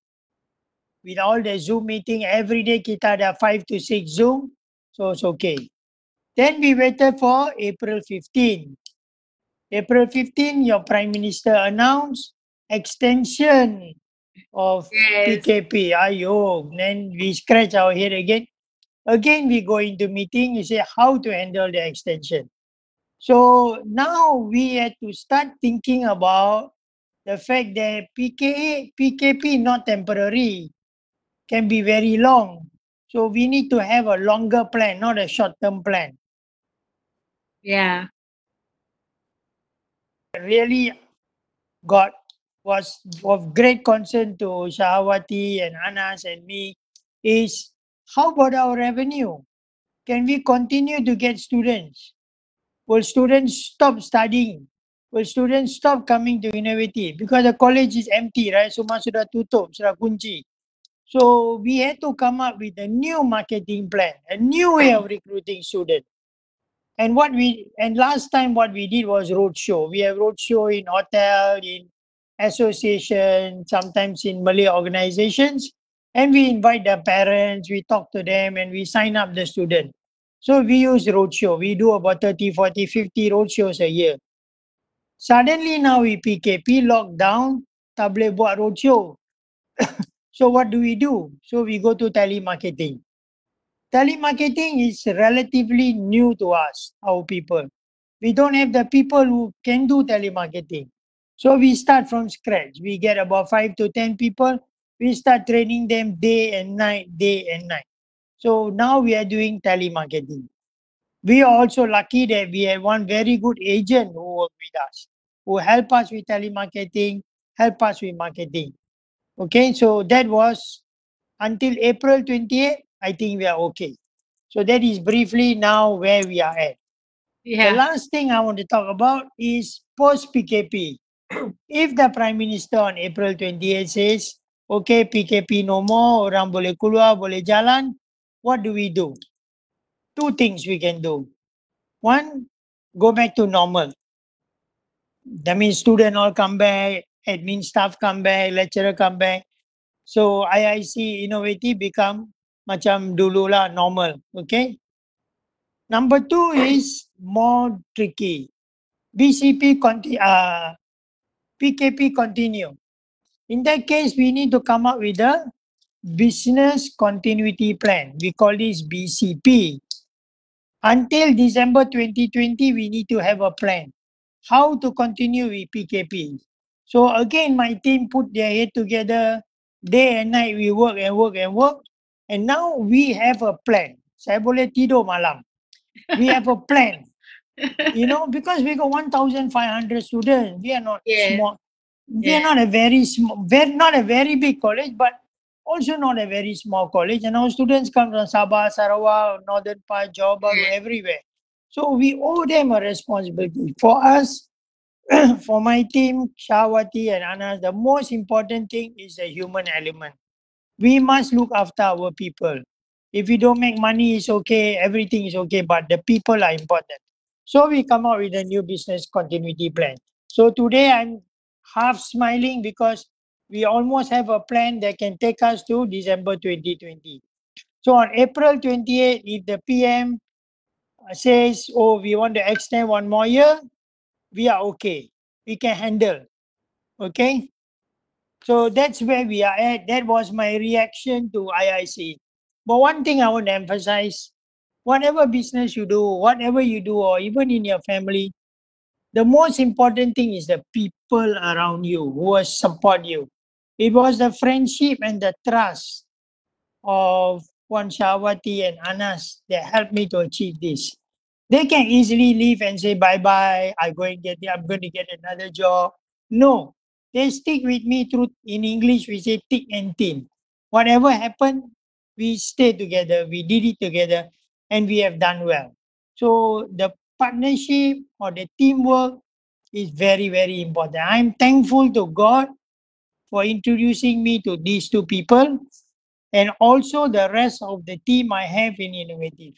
With all the Zoom meeting, every day kita ada 5 to 6 Zoom. So it's okay. Then we waited for April 15. April 15, your Prime Minister announced extension of Yes. PKP. Ayo, then we scratch our head again. Again, we go into meeting, you say how to handle the extension. So now we had to start thinking about the fact that PKP not temporary, can be very long. So we need to have a longer plan, not a short-term plan. Yeah. Really was of great concern to Shahawati and Anas and me is how about our revenue? Can we continue to get students? Will students stop studying? Will students stop coming to university? Because the college is empty, right? Semua sudah tutup, sudah kunci. So we had to come up with a new marketing plan, a new way of recruiting students. And last time what we did was roadshow. We have roadshow in hotel, in association, sometimes in Malay organizations, and we invite the parents, we talk to them, and we sign up the student. So we use roadshow. We do about 30, 40, 50 roadshows a year. Suddenly now we PKP, lockdown, tak boleh buat roadshow. So what do? So we go to telemarketing. Telemarketing is relatively new to us, our people. We don't have the people who can do telemarketing. So we start from scratch. We get about 5 to 10 people. We start training them day and night. So now we are doing telemarketing. We are also lucky that we have one very good agent who work with us, who help us with telemarketing, help us with marketing. Okay, so that was until April 28th, I think we are okay. So that is briefly now where we are at. The last thing I want to talk about is post PKP. If the Prime Minister on April 28 says, okay, PKP no more, orang boleh keluar, boleh jalan, what do? Two things we can do. One, go back to normal. That means student all come back, admin staff come back, lecturer come back. So IIC Innovative become macam dulu lah, normal. Okay. Number two is more tricky. PKP continue. In that case, we need to come up with a business continuity plan. We call this BCP. Until December 2020, we need to have a plan. How to continue with PKP. So again, my team put their head together. Day and night, we work. And now we have a plan. Saya boleh tidur malam. We have a plan. You know, because we got 1,500 students. We are not small. We are not a very small, not a very big college, but also not a very small college. And our students come from Sabah, Sarawak, Northern part, Johor Bahru, everywhere. So we owe them a responsibility. For us, for my team, Shawati and Anas, the most important thing is the human element. We must look after our people. If we don't make money, it's okay, everything is okay, but the people are important. So we come out with a new business continuity plan. So today I'm half smiling because we almost have a plan that can take us to December 2020. So on April 28, if the PM says, oh, we want to extend one more year, we are okay. We can handle. Okay? So that's where we are at. That was my reaction to IIC. But one thing I want to emphasize, whatever business you do, whatever you do, or even in your family, the most important thing is the people around you who will support you. It was the friendship and the trust of Wan Shawati and Anas that helped me to achieve this. They can easily leave and say, bye-bye, I'm going to get another job. No, they stick with me through, in English, we say thick and thin. Whatever happened, we stay together, we did it together, and we have done well. So the partnership or the teamwork is very, very important. I'm thankful to God for introducing me to these two people and also the rest of the team I have in Innovative.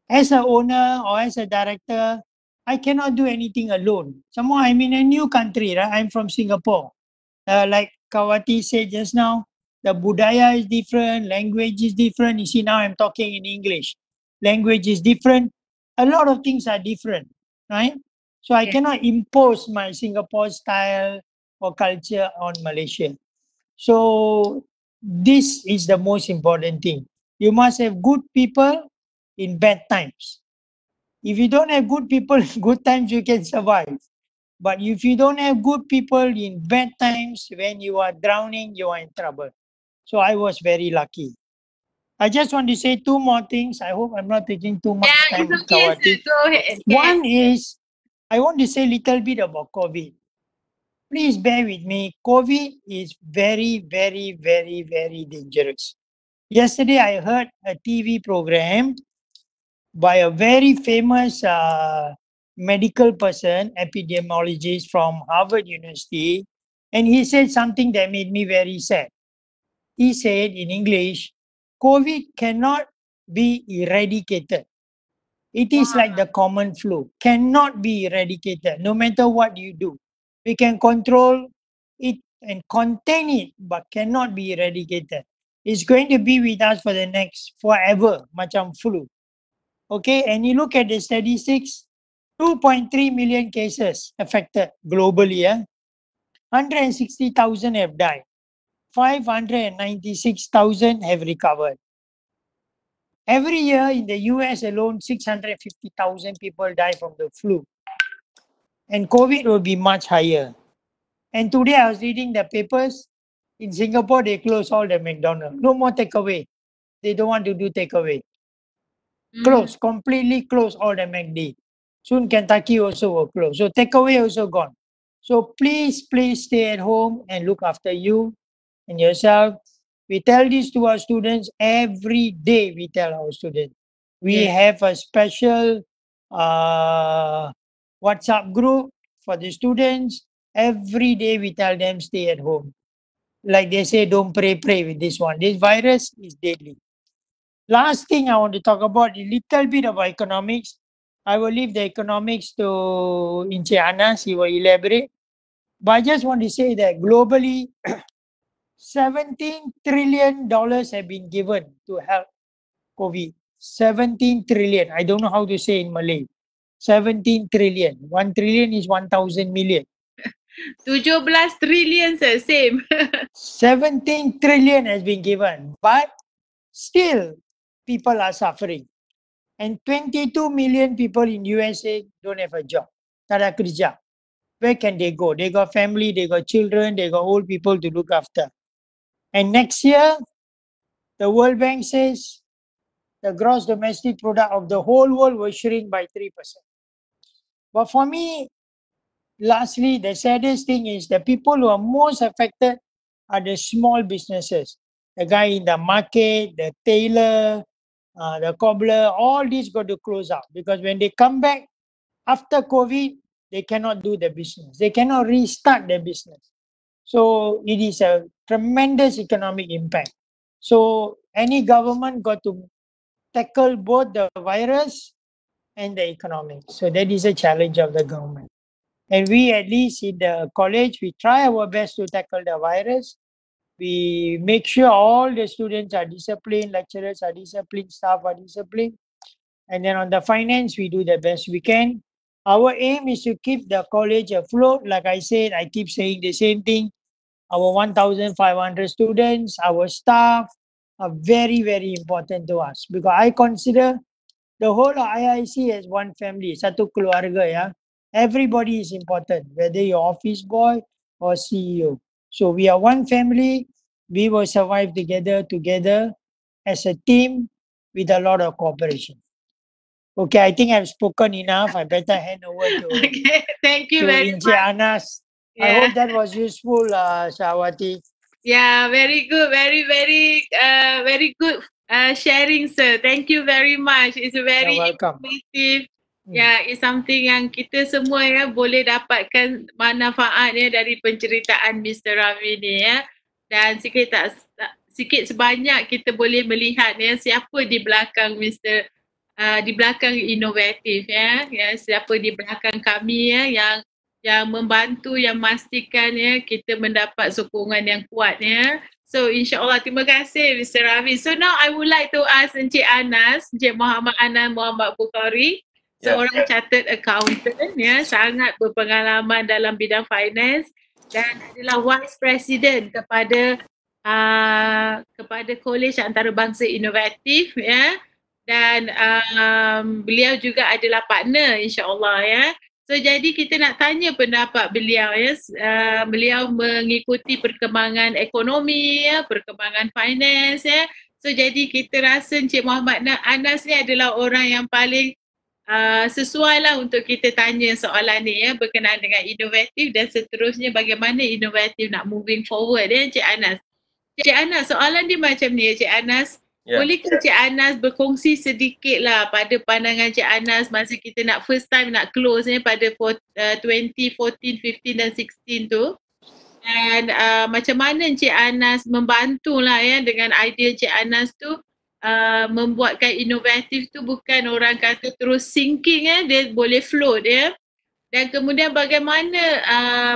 As an owner or as a director, I cannot do anything alone. Somehow I'm in a new country, right? I'm from Singapore. Like Kawati said just now, the budaya is different, language is different. You see, now I'm talking in English. Language is different. A lot of things are different, right? So I cannot impose my Singapore style or culture on Malaysia. So this is the most important thing. You must have good people in bad times. If you don't have good people in good times, you can survive. But if you don't have good people in bad times, when you are drowning, you are in trouble. So I was very lucky. I just want to say two more things. I hope I'm not taking too much time. It's okay, Kawati. go ahead. One is, I want to say a little bit about COVID. Please bear with me. COVID is very, very, very, very dangerous. Yesterday, I heard a TV program by a very famous medical person, epidemiologist from Harvard University, and he said something that made me very sad. He said in English, COVID cannot be eradicated. It is like the common flu, cannot be eradicated no matter what you do. We can control it and contain it but cannot be eradicated. It's going to be with us for the next forever, macam flu. Okay, and you look at the statistics, 2.3 million cases affected globally. 160,000 have died. 596,000 have recovered. Every year in the US alone, 650,000 people die from the flu. And COVID will be much higher. And today I was reading the papers. In Singapore, they close all the McDonald's. No more takeaway. They don't want to do takeaway. Close, completely close all the McD. Soon Kentucky also will close. So takeaway also gone. So please stay at home and look after you and yourself. We tell this to our students every day. We tell our students. We have a special WhatsApp group for the students. Every day we tell them stay at home. Like they say, don't pray with this one. This virus is deadly. Last thing I want to talk about a little bit about economics. I will leave the economics to Encik Anas. He will elaborate. But I just want to say that globally, $17 trillion have been given to help COVID. 17 trillion. I don't know how to say in Malay. 17 trillion. 1 trillion is 1,000 million. 17 trillion, sir, same. 17 trillion has been given. But still, people are suffering. And 22 million people in USA don't have a job. Tak ada kerja. Where can they go? They got family, they got children, they got old people to look after. And next year, the World Bank says the gross domestic product of the whole world will shrink by 3%. But for me, lastly, the saddest thing is the people who are most affected are the small businesses. The guy in the market, the tailor, the cobbler, all these got to close up because when they come back after COVID, they cannot do the business. They cannot restart their business. So it is a tremendous economic impact. So any government got to tackle both the virus and the economic. So that is a challenge of the government. And we, at least in the college, we try our best to tackle the virus. We make sure all the students are disciplined, lecturers are disciplined, staff are disciplined. And then on the finance, we do the best we can. Our aim is to keep the college afloat. Like I said, I keep saying the same thing. Our 1,500 students, our staff are very, very important to us because I consider the whole of IIC as one family, satu keluarga, yeah. Everybody is important, whether you're office boy or CEO. So we are one family. We will survive together as a team with a lot of cooperation. Okay, I think I've spoken enough. I better hand over to, Okay, thank you very Encik much. Anas. I Yeah. hope that was useful, Syahwati. Yeah, very good. Very good sharing, sir. Thank you very much. It's a very You're welcome. informative. Yeah, it's something yang kita semua boleh dapatkan manfaatnya dari penceritaan Mr. Ravi ni ya. Dan sikit sebanyak kita boleh melihat siapa di belakang di belakang inovatif siapa di belakang kami yang membantu, yang memastikan kita mendapat sokongan yang kuat So insyaAllah, terima kasih Mr. Ravi. So now I would like to ask Encik Anas, Encik Muhammad Anas Muhammad Bukhari, seorang chartered accountant sangat berpengalaman dalam bidang finance dan adalah Vice President kepada Kolej Antarabangsa Inovatif dan beliau juga adalah partner insyaAllah So jadi kita nak tanya pendapat beliau beliau mengikuti perkembangan ekonomi perkembangan finance So jadi kita rasa Encik Muhammad Anas ni adalah orang yang paling sesuai lah untuk kita tanya soalan ni berkenaan dengan inovatif dan seterusnya bagaimana inovatif nak moving forward Encik Anas. Encik Anas, soalan dia macam ni Encik Anas. Bolehkah Encik Anas berkongsi sedikit lah pada pandangan Encik Anas masa kita nak first time nak close pada 2014, 15 dan 16 tu. Dan macam mana Encik Anas membantu lah dengan idea Encik Anas tu membuatkan inovatif tu bukan orang kata terus sinking dia boleh float Dan kemudian bagaimana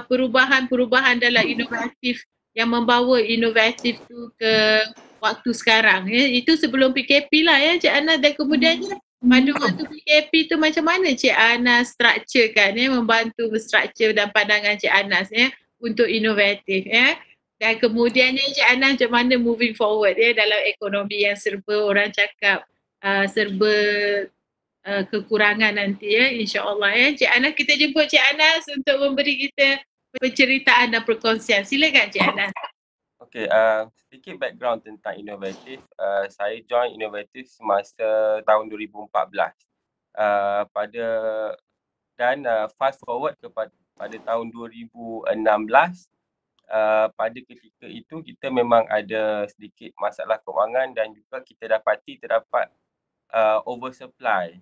perubahan-perubahan dalam inovatif yang membawa inovatif tu ke waktu sekarang. Ya. Itu sebelum PKP lah ya Cik Ana. Dan kemudiannya pada waktu PKP tu macam mana Cik Ana structurekan ya, membantu structure dan pandangan Cik Anas ya untuk inovatif ya. Dan kemudiannya Cik Ana macam mana moving forward ya dalam ekonomi yang serba orang cakap serba kekurangan nanti ya, insya-Allah ya. Cik Anas, kita jemput Cik Anas untuk memberi kita penceritaan dan perkongsian. Silakan Cik Anas. Okay, sedikit background tentang inovatif. Saya join inovatif semasa tahun 2014. Fast forward pada tahun 2016, pada ketika itu kita memang ada sedikit masalah kewangan dan juga kita dapati terdapat oversupply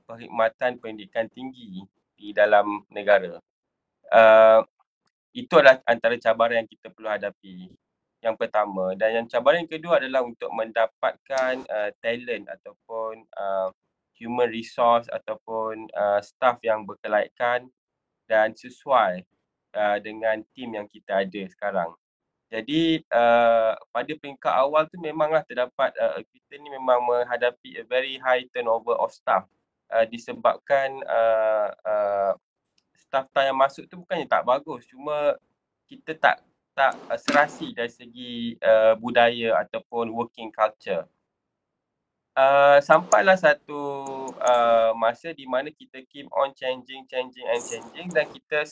perkhidmatan pendidikan tinggi di dalam negara. Itu adalah antara cabaran yang kita perlu hadapi. Yang pertama. Dan yang cabaran yang kedua adalah untuk mendapatkan talent ataupun human resource ataupun staff yang berkelaikan dan sesuai dengan tim yang kita ada sekarang. Jadi pada peringkat awal tu memanglah terdapat kita ni memang menghadapi a very high turnover of staff disebabkan staff yang masuk tu bukannya tak bagus, cuma kita tak serasi dari segi budaya ataupun working culture. Sampailah satu masa di mana kita keep on changing dan kita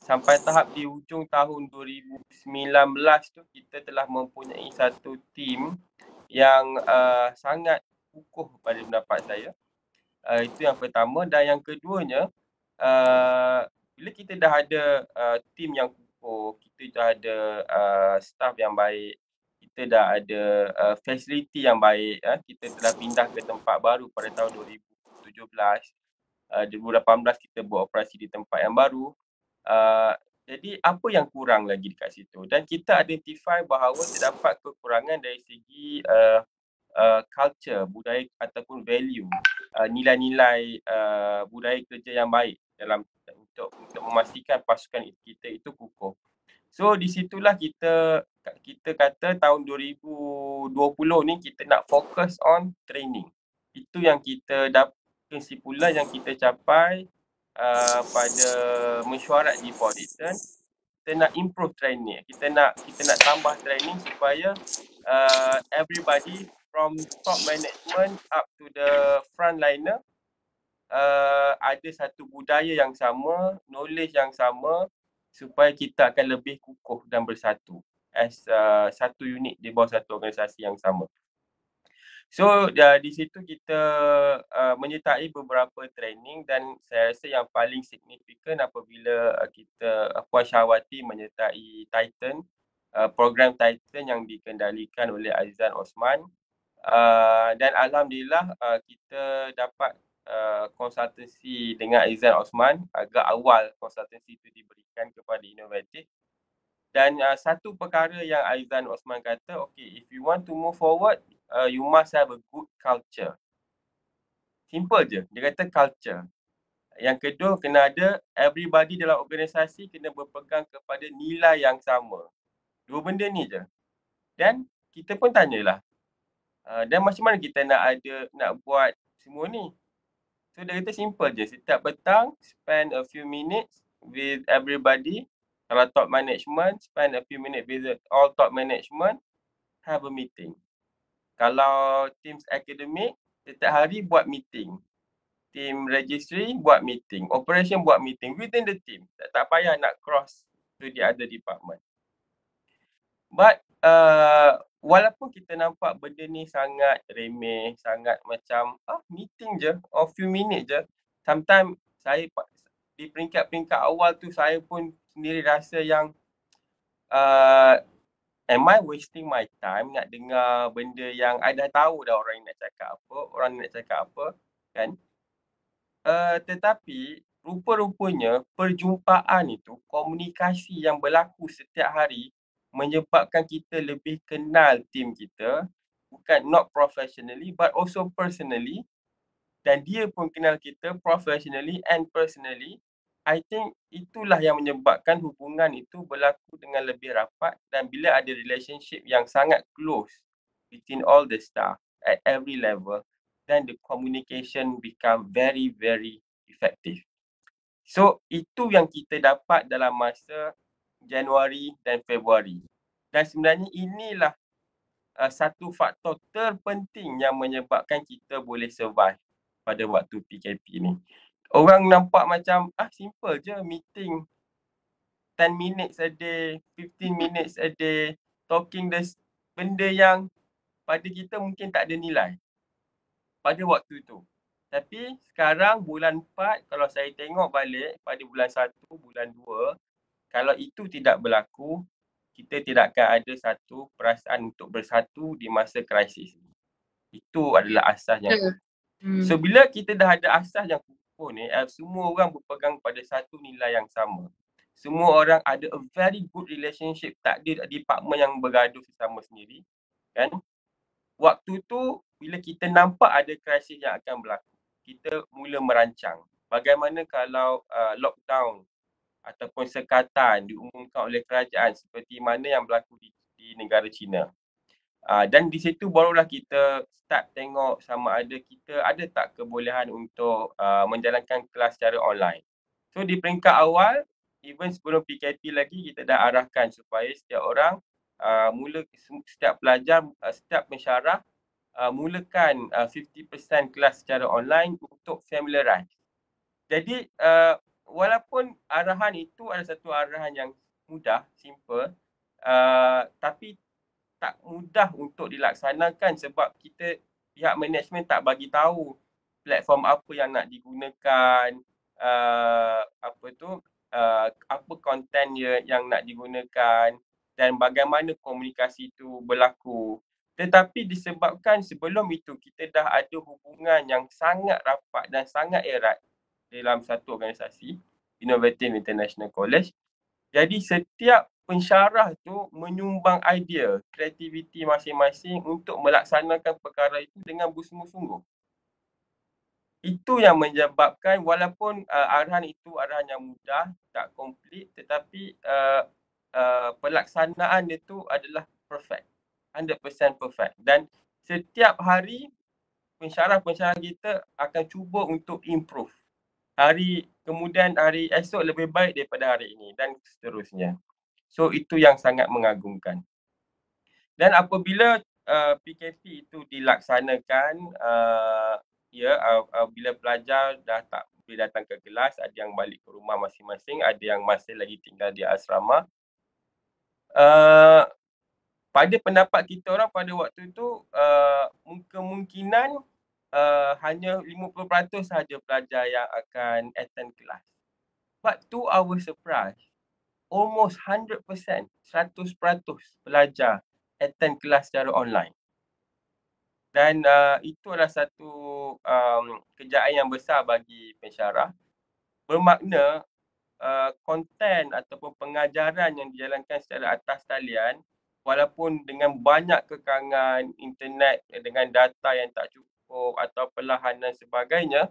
sampai tahap di hujung tahun 2019 tu kita telah mempunyai satu tim yang sangat kukuh pada pendapat saya. Itu yang pertama. Dan yang keduanya, bila kita dah ada tim yang kukuh, kita dah ada staff yang baik, kita dah ada facility yang baik, kita telah pindah ke tempat baru pada tahun 2017. 2018 kita buat operasi di tempat yang baru. Jadi apa yang kurang lagi dekat situ? Dan kita identify bahawa terdapat kekurangan dari segi culture, budaya ataupun value, nilai-nilai budaya kerja yang baik dalam untuk memastikan pasukan kita itu kukuh. So di situlah kita kata tahun 2020 ni kita nak fokus on training. Itu yang kita dapat, kesimpulan yang kita capai pada mesyuarat di Port Dickson. Kita nak improve training. Kita nak tambah training supaya everybody from top management up to the frontliner ada satu budaya yang sama, knowledge yang sama supaya kita akan lebih kukuh dan bersatu as satu unit di bawah satu organisasi yang sama. So di situ kita menyertai beberapa training dan saya rasa yang paling signifikan apabila kita Puan Syahwati menyertai Titan, program Titan yang dikendalikan oleh Azizan Osman, dan alhamdulillah kita dapat konsultasi dengan Azizan Osman. Agak awal konsultasi itu diberikan kepada inovatif. Dan satu perkara yang Azizan Osman kata, okay, if you want to move forward, you must have a good culture. Simple je, dia kata culture. Yang kedua, kena ada everybody dalam organisasi kena berpegang kepada nilai yang sama. Dua benda ni je. Dan kita pun tanyalah, dan macam mana kita nak buat semua ni? So dia kata simple je, setiap petang spend a few minutes with everybody. Kalau top management, spend a few minutes with all top management, have a meeting. Kalau teams academic, setiap hari buat meeting. Team registry buat meeting. Operation buat meeting within the team. Tak payah nak cross to the other department. But walaupun kita nampak benda ni sangat remeh, sangat macam meeting je, or few minutes je. Sometimes saya di peringkat-peringkat awal tu saya pun sendiri rasa yang am I wasting my time nak dengar benda yang I dah tahu dah orang nak cakap apa, kan? Tetapi rupa-rupanya perjumpaan itu, komunikasi yang berlaku setiap hari menyebabkan kita lebih kenal tim kita, bukan not professionally but also personally, dan dia pun kenal kita professionally and personally, I think itulah yang menyebabkan hubungan itu berlaku dengan lebih rapat, dan bila ada relationship yang sangat close between all the staff at every level, then the communication become very, very effective. So itu yang kita dapat dalam masa Januari dan Februari. Dan sebenarnya inilah satu faktor terpenting yang menyebabkan kita boleh survive pada waktu PKP ni. Orang nampak macam simple je meeting 10 minutes a day, 15 minutes a day, talking benda yang pada kita mungkin tak ada nilai pada waktu tu. Tapi sekarang bulan 4, kalau saya tengok balik pada bulan 1, bulan 2, kalau itu tidak berlaku, kita tidak akan ada satu perasaan untuk bersatu di masa krisis. Itu adalah asas yang kukuh. So bila kita dah ada asas yang kukuh ni, semua orang berpegang pada satu nilai yang sama. Semua orang ada a very good relationship, tak ada department yang bergaduh sesama sendiri, kan? Waktu tu bila kita nampak ada krisis yang akan berlaku, kita mula merancang bagaimana kalau lockdown ataupun sekatan diumumkan oleh kerajaan seperti mana yang berlaku di negara China. Dan di situ barulah kita start tengok sama ada kita ada tak kebolehan untuk menjalankan kelas secara online. So di peringkat awal, even sebelum PKP lagi, kita dah arahkan supaya setiap orang setiap pelajar, setiap pensyarah mulakan 50% kelas secara online untuk familiarize. Jadi walaupun arahan itu adalah satu arahan yang mudah, simple, tapi tak mudah untuk dilaksanakan sebab pihak management tak bagi tahu platform apa yang nak digunakan, apa konten yang nak digunakan dan bagaimana komunikasi itu berlaku. Tetapi disebabkan sebelum itu kita dah ada hubungan yang sangat rapat dan sangat erat dalam satu organisasi, Innovative International College. Jadi setiap pensyarah tu menyumbang idea, kreativiti masing-masing untuk melaksanakan perkara itu dengan bersungguh-sungguh. Itu yang menyebabkan walaupun arahan itu arahan yang mudah, tak komplit, tetapi pelaksanaan itu adalah perfect. 100% perfect. Dan setiap hari pensyarah-pensyarah kita akan cuba untuk improve. Kemudian hari esok lebih baik daripada hari ini dan seterusnya. So itu yang sangat mengagumkan. Dan apabila PKP itu dilaksanakan, bila pelajar dah tak boleh datang ke kelas, ada yang balik ke rumah masing-masing, ada yang masih lagi tinggal di asrama. Pada pendapat kita orang pada waktu itu, kemungkinan hanya 50% sahaja pelajar yang akan attend kelas. But to our surprise, almost 100%, 100% pelajar attend kelas secara online. Dan itu adalah satu kejayaan yang besar bagi pensyarah. Bermakna konten ataupun pengajaran yang dijalankan secara atas talian, walaupun dengan banyak kekangan internet, dengan data yang tak cukup atau perlahan dan sebagainya,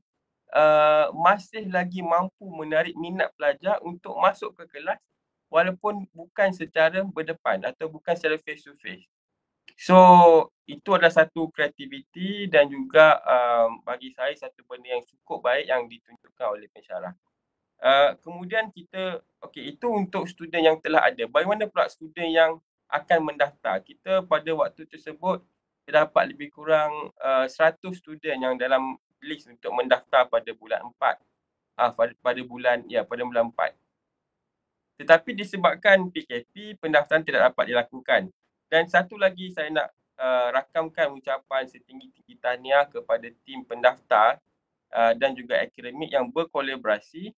masih lagi mampu menarik minat pelajar untuk masuk ke kelas walaupun bukan secara berdepan atau bukan secara face to face. So itu adalah satu kreativiti dan juga bagi saya satu benda yang cukup baik yang ditunjukkan oleh pensyarah. Kemudian itu untuk student yang telah ada. Bagaimana pula student yang akan mendaftar? Kita pada waktu tersebut terdapat lebih kurang 100 student yang dalam list untuk mendaftar pada bulan 4. Pada bulan 4. Tetapi disebabkan PKP, pendaftaran tidak dapat dilakukan. Dan satu lagi saya nak rakamkan ucapan setinggi-tinggi tahniah kepada tim pendaftar dan juga akademik yang berkolaborasi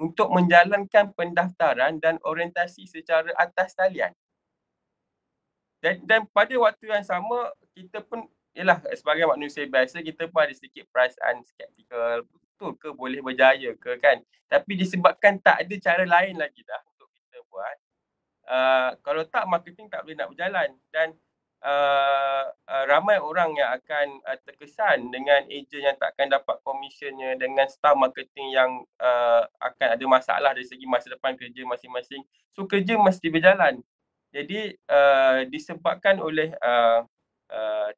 untuk menjalankan pendaftaran dan orientasi secara atas talian. Dan pada waktu yang sama, kita pun, sebagai manusia biasa, kita pun ada sedikit perasaan skeptikal. Betul ke boleh berjaya ke kan? Tapi disebabkan tak ada cara lain lagi dah untuk kita buat. Kalau tak, marketing tak boleh nak berjalan. Dan ramai orang yang akan terkesan dengan ejen yang takkan dapat komisionnya, dengan staff marketing yang akan ada masalah dari segi masa depan kerja masing-masing. So kerja mesti berjalan. Jadi disebabkan oleh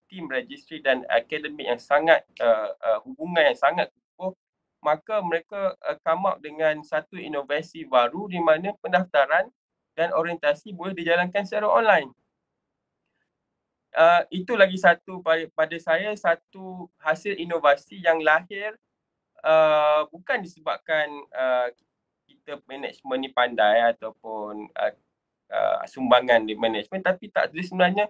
tim registry dan akademik yang sangat hubungan yang sangat kukuh, maka mereka come up dengan satu inovasi baru di mana pendaftaran dan orientasi boleh dijalankan secara online. Itu lagi satu pada saya satu hasil inovasi yang lahir bukan disebabkan kita management ni pandai ataupun sumbangan di management, tapi tak sebenarnya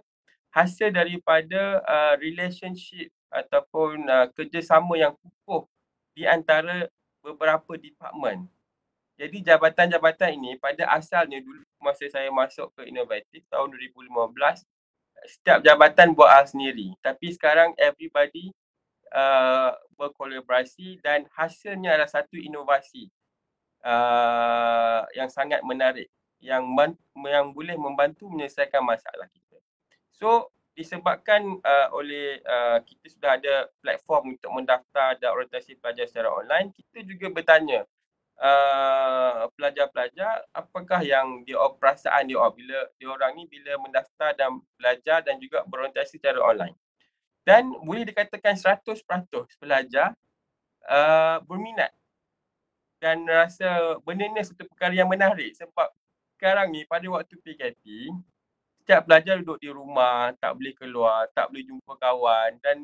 hasil daripada relationship ataupun kerjasama yang kukuh di antara beberapa department. Jadi jabatan-jabatan ini pada asalnya dulu masa saya masuk ke Inovatif tahun 2015, setiap jabatan buat hal sendiri. Tapi sekarang everybody berkolaborasi dan hasilnya adalah satu inovasi yang sangat menarik yang boleh membantu menyelesaikan masalah kita. So disebabkan oleh kita sudah ada platform untuk mendaftar dan orientasi pelajar secara online, kita juga bertanya pelajar-pelajar apakah yang perasaan bila diorang ni bila mendaftar dan belajar dan juga berorientasi secara online. Dan boleh dikatakan 100% pelajar berminat dan rasa benda ni satu perkara yang menarik sebab sekarang ni pada waktu PKP, setiap pelajar duduk di rumah, tak boleh keluar, tak boleh jumpa kawan dan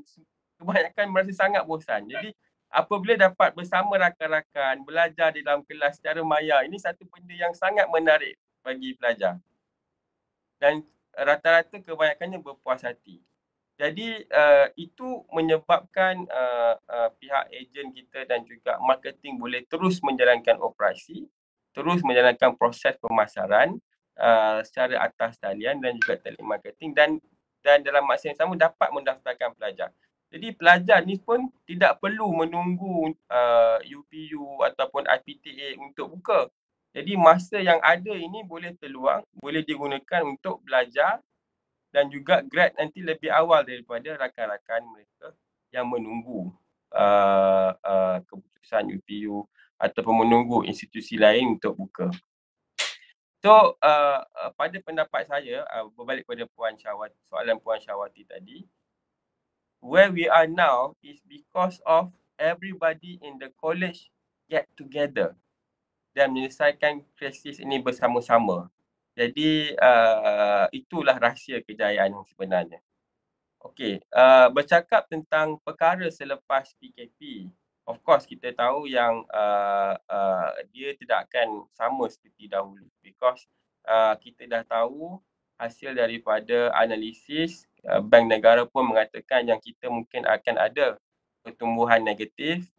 kebanyakan merasa sangat bosan. Jadi apabila dapat bersama rakan-rakan, belajar di dalam kelas secara maya, ini satu benda yang sangat menarik bagi pelajar. Dan rata-rata kebanyakannya berpuas hati. Jadi itu menyebabkan pihak ejen kita dan juga marketing boleh terus menjalankan operasi, terus menjalankan proses pemasaran secara atas talian dan juga telemarketing dan dalam masa yang sama dapat mendaftarkan pelajar. Jadi pelajar ni pun tidak perlu menunggu UPU ataupun IPTA untuk buka. Jadi masa yang ada ini boleh terluang, boleh digunakan untuk belajar dan juga grad nanti lebih awal daripada rakan-rakan mereka yang menunggu keputusan UPU ataupun menunggu institusi lain untuk buka. So pada pendapat saya, berbalik pada soalan Puan Syawati tadi, where we are now is because of everybody in the college get together dan menyelesaikan krisis ini bersama-sama. Jadi itulah rahsia kejayaan yang sebenarnya. Okey, bercakap tentang perkara selepas PKP, of course kita tahu yang dia tidak akan sama seperti dahulu because kita dah tahu hasil daripada analisis Bank Negara pun mengatakan yang kita mungkin akan ada pertumbuhan negatif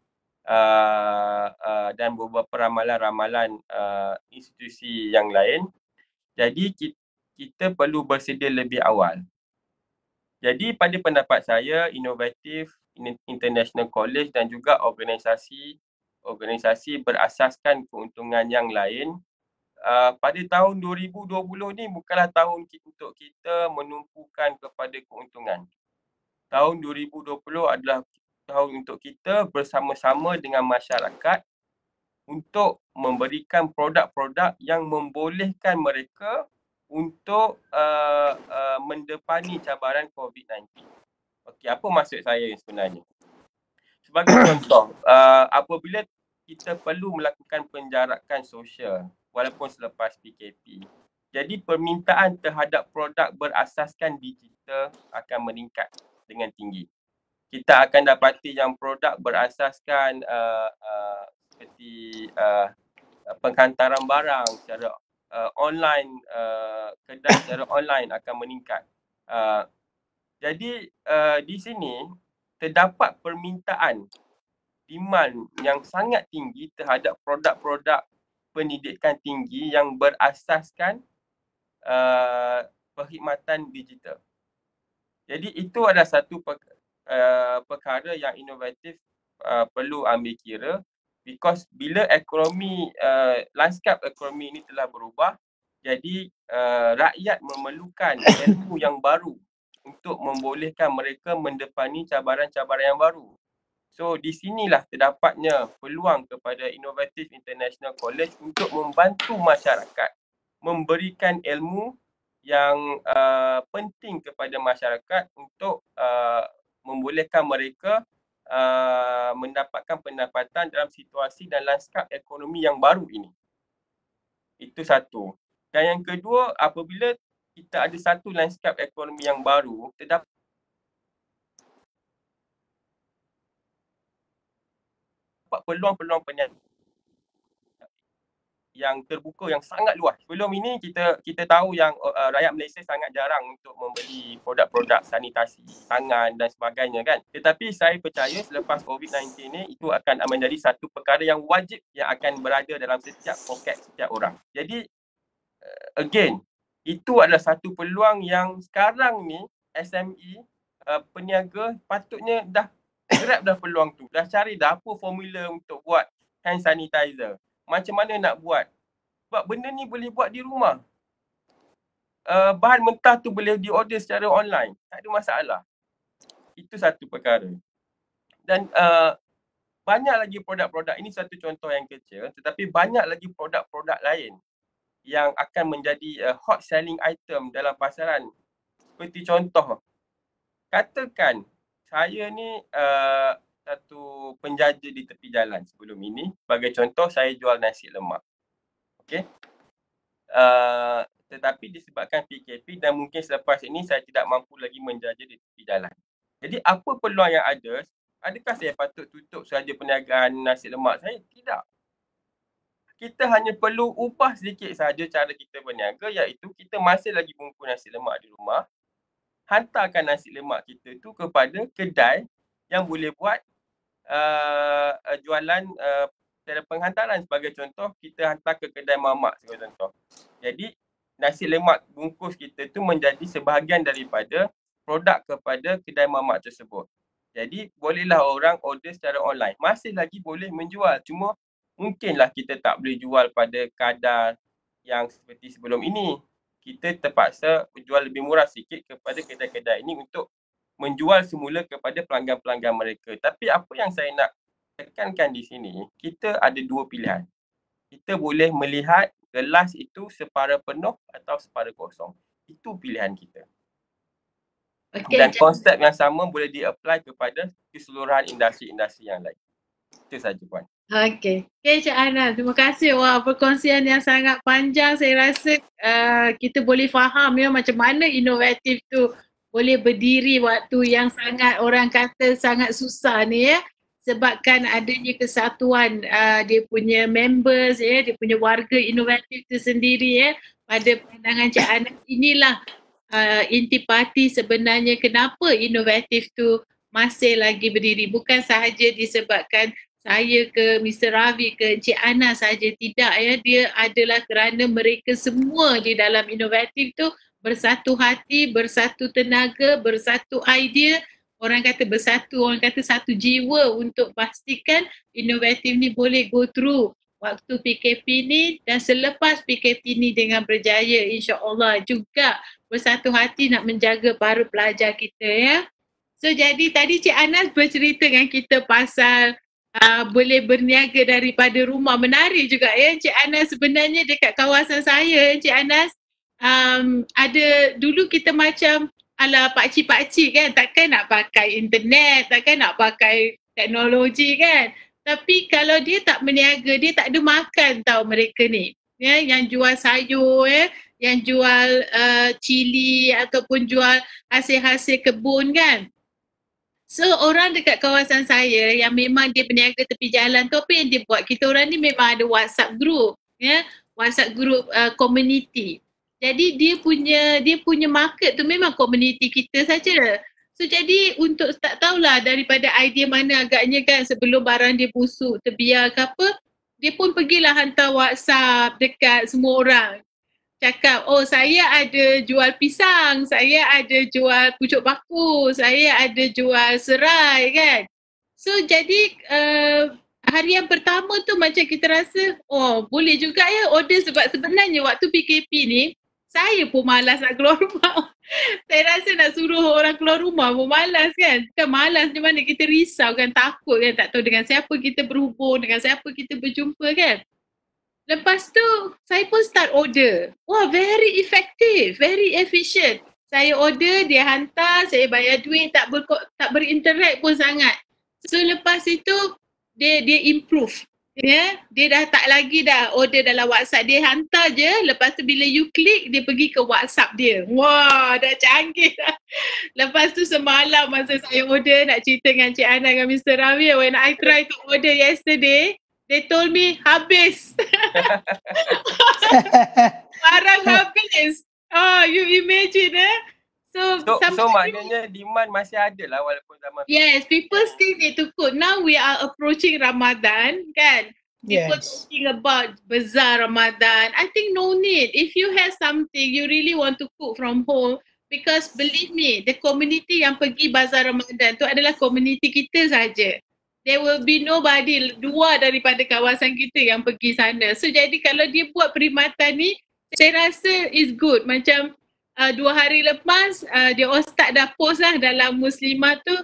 dan beberapa ramalan-ramalan institusi yang lain. Jadi kita perlu bersedia lebih awal. Jadi pada pendapat saya, Inovatif International College dan juga organisasi berasaskan keuntungan yang lain, pada tahun 2020 ni bukanlah tahun untuk kita menumpukan kepada keuntungan. Tahun 2020 adalah tahun untuk kita bersama-sama dengan masyarakat untuk memberikan produk-produk yang membolehkan mereka untuk mendepani cabaran COVID-19. Okey, apa maksud saya sebenarnya? Sebagai contoh, apabila kita perlu melakukan penjarakan sosial walaupun selepas PKP, jadi permintaan terhadap produk berasaskan digital akan meningkat dengan tinggi. Kita akan dapati yang produk berasaskan seperti penghantaran barang secara online, kedai secara online akan meningkat. Jadi di sini terdapat permintaan, demand yang sangat tinggi terhadap produk-produk pendidikan tinggi yang berasaskan perkhidmatan digital. Jadi itu adalah satu perkara yang inovatif perlu ambil kira because bila ekonomi, lanskap ekonomi ini telah berubah, jadi rakyat memerlukan ilmu yang baru untuk membolehkan mereka mendepani cabaran-cabaran yang baru. So di sinilah terdapatnya peluang kepada Innovative International College untuk membantu masyarakat memberikan ilmu yang penting kepada masyarakat untuk membolehkan mereka mendapatkan pendapatan dalam situasi dan lanskap ekonomi yang baru ini. Itu satu. Dan yang kedua, apabila kita ada satu lanskap ekonomi yang baru, terdapat peluang-peluang perniagaan yang terbuka yang sangat luas. Sebelum ini kita tahu yang rakyat Malaysia sangat jarang untuk membeli produk-produk sanitasi tangan dan sebagainya kan. Tetapi saya percaya selepas COVID-19 ni itu akan menjadi satu perkara yang wajib yang akan berada dalam setiap poket setiap orang. Jadi again, itu adalah satu peluang yang sekarang ni SME peniaga patutnya dah grab dah peluang tu. Dah cari dah apa formula untuk buat hand sanitizer. Macam mana nak buat? Sebab benda ni boleh buat di rumah. Bahan mentah tu boleh diorder secara online. Tak ada masalah. Itu satu perkara. Dan banyak lagi produk-produk. Ini satu contoh yang kecil. Tetapi banyak lagi produk-produk lain yang akan menjadi hot selling item dalam pasaran. Seperti contoh, katakan saya ni satu penjaja di tepi jalan sebelum ini. Sebagai contoh, saya jual nasi lemak. Okey. Tetapi disebabkan PKP dan mungkin selepas ini saya tidak mampu lagi menjaja di tepi jalan. Jadi apa peluang yang ada? Adakah saya patut tutup sahaja perniagaan nasi lemak saya? Tidak. Kita hanya perlu ubah sedikit sahaja cara kita berniaga, iaitu kita masih lagi bungkus nasi lemak di rumah. Hantarkan nasi lemak kita tu kepada kedai yang boleh buat jualan secara penghantaran. Sebagai contoh, kita hantar ke kedai mamak sebagai contoh. Jadi nasi lemak bungkus kita tu menjadi sebahagian daripada produk kepada kedai mamak tersebut. Jadi bolehlah orang order secara online. Masih lagi boleh menjual. Cuma mungkinlah kita tak boleh jual pada kadar yang seperti sebelum ini. Kita terpaksa jual lebih murah sikit kepada kedai-kedai ini untuk menjual semula kepada pelanggan-pelanggan mereka. Tapi apa yang saya nak tekankan di sini, kita ada dua pilihan. Kita boleh melihat gelas itu separa penuh atau separa kosong. Itu pilihan kita. Okay, dan konsep yang sama boleh di-apply kepada keseluruhan industri-industri yang lain. Itu saja Puan. Okey. Okay, Cik Ana, terima kasih. Wah, perkongsian yang sangat panjang. Saya rasa kita boleh faham ya macam mana inovatif tu boleh berdiri waktu yang sangat orang kata sangat susah ni ya. Sebabkan adanya kesatuan dia punya members ya, dia punya warga inovatif tu sendiri ya. Pada pandangan Cik Ana, inilah intipati sebenarnya kenapa inovatif tu masih lagi berdiri. Bukan sahaja disebabkan saya ke Mr. Ravi ke Encik Ana saja, tidak ya. Dia adalah kerana mereka semua di dalam inovatif tu bersatu hati, bersatu tenaga, bersatu idea. Orang kata bersatu, orang kata satu jiwa untuk pastikan inovatif ni boleh go through waktu PKP ni dan selepas PKP ni dengan berjaya, insya-Allah juga bersatu hati nak menjaga para pelajar kita ya. So jadi tadi Cik Anas bercerita dengan kita pasal boleh berniaga daripada rumah. Menarik juga ya Encik Anas. Sebenarnya dekat kawasan saya Encik Anas ada dulu kita macam ala pakcik-pakcik kan, takkan nak pakai internet, takkan nak pakai teknologi kan. Tapi kalau dia tak berniaga, dia tak ada makan tau mereka ni ya, yang jual sayur ya, yang jual cili ataupun jual hasil-hasil kebun kan. So orang dekat kawasan saya yang memang dia berniaga tepi jalan tu, apa yang dia buat? Kita orang ni memang ada WhatsApp group ya, WhatsApp group community. Jadi dia punya market tu memang community kita saja. So jadi untuk tak tahulah daripada idea mana agaknya kan, sebelum barang dia busuk, terbiar ke apa, dia pun pergilah hantar WhatsApp dekat semua orang. Cakap, oh saya ada jual pisang, saya ada jual pucuk baku, saya ada jual serai kan. So jadi hari yang pertama tu macam kita rasa, oh boleh juga ya order, sebab sebenarnya waktu PKP ni Saya pun malas nak keluar rumah. Saya rasa nak suruh orang keluar rumah pun malas kan. Kan malas macam mana, kita risau kan, takut kan, tak tahu dengan siapa kita berhubung, dengan siapa kita berjumpa kan. Lepas tu saya pun start order. Wah, very effective, very efficient. Saya order, dia hantar, saya bayar duit, tak berinteract pun sangat. So lepas itu dia improve. Ya, dia dah tak lagi dah order dalam WhatsApp, dia hantar je, lepas tu bila you klik dia pergi ke WhatsApp dia. Wah, dah canggih dah. Lepas tu semalam masa saya order, nak cerita dengan Cik Ana dengan Mr. Ravi, when I try to order yesterday, they told me habis. Barang habis. Oh, you imagine So maknanya demand masih ada lah walaupun zaman. Yes, people still need to cook. Now we are approaching Ramadan, kan? People talking about bazaar Ramadan. I think no need. If you have something you really want to cook from home, because believe me, the community yang pergi bazaar Ramadan tu adalah community kita saja. There will be nobody luar daripada kawasan kita yang pergi sana. So jadi kalau dia buat perkhidmatan ni, saya rasa is good. Macam 2 hari lepas dia start dah post lah dalam Muslimah tu,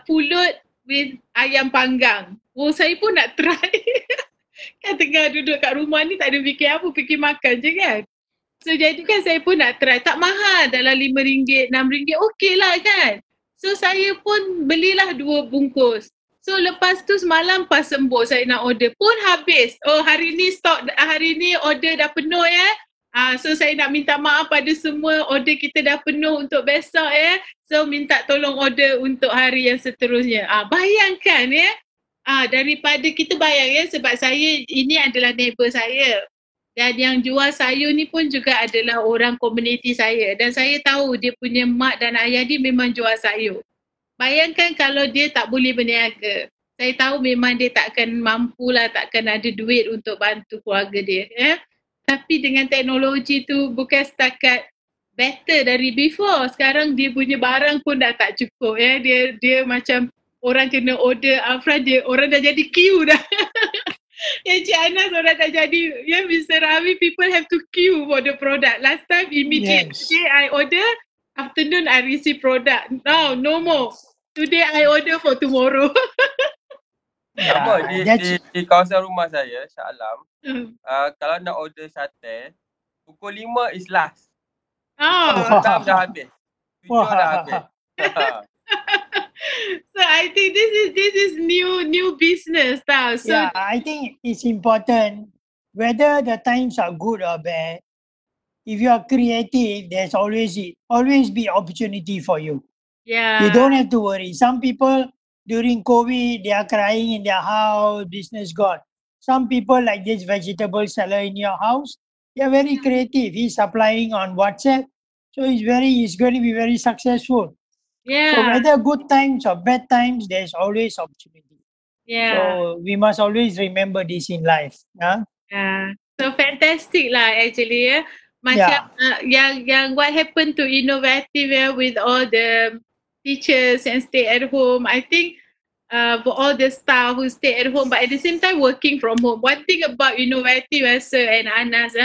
pulut with ayam panggang. Oh, saya pun nak try. Kan tengah duduk kat rumah ni tak ada fikir apa, fikir makan je kan. So jadi kan saya pun nak try. Tak mahal, dalam RM5, RM6, okey lah kan. So saya pun belilah 2 bungkus. So lepas tu semalam pas sembuh saya nak order pun habis. Oh, hari ni order dah penuh ya. So saya nak minta maaf pada semua, order kita dah penuh untuk besok ya. So minta tolong order untuk hari yang seterusnya. Bayangkan ya. Daripada kita bayang ya, sebab saya ini adalah neighbor saya. Dan yang jual sayur ni pun juga adalah orang komuniti saya. Dan saya tahu dia punya mak dan ayah dia memang jual sayur. Bayangkan kalau dia tak boleh berniaga. Saya tahu memang dia takkan mampu lah, takkan ada duit untuk bantu keluarga dia ya. Tapi dengan teknologi tu bukan setakat better dari before. Sekarang dia punya barang pun dah tak cukup ya. Dia macam orang kena order upfront, orang dah jadi queue dah. Yang Cik Anas orang dah jadi, ya Mr. Ravi, people have to queue for the product. Last time immediately I order, afternoon I receive product. Now no more. Today I order for tomorrow. Di kawasan rumah saya, Shah Alam, kalau nak order sate, pukul 5 is last. 6 dah habis. 7 dah habis. So I think this is new business tau. So I think it's important whether the times are good or bad. If you are creative, there's always be opportunity for you. Yeah. You don't have to worry. Some people during COVID, they are crying in their house, business gone. Some people like this vegetable seller in your house, they are very creative. He's supplying on WhatsApp. So he's going to be very successful. Yeah. So whether good times or bad times, there's always opportunity. Yeah. So we must always remember this in life. Yeah. So fantastic lah actually ya. Macam yang what happened to Innovative with all the teachers and stay at home. I think for all the staff who stay at home but at the same time working from home. One thing about Innovative Sir and Anas,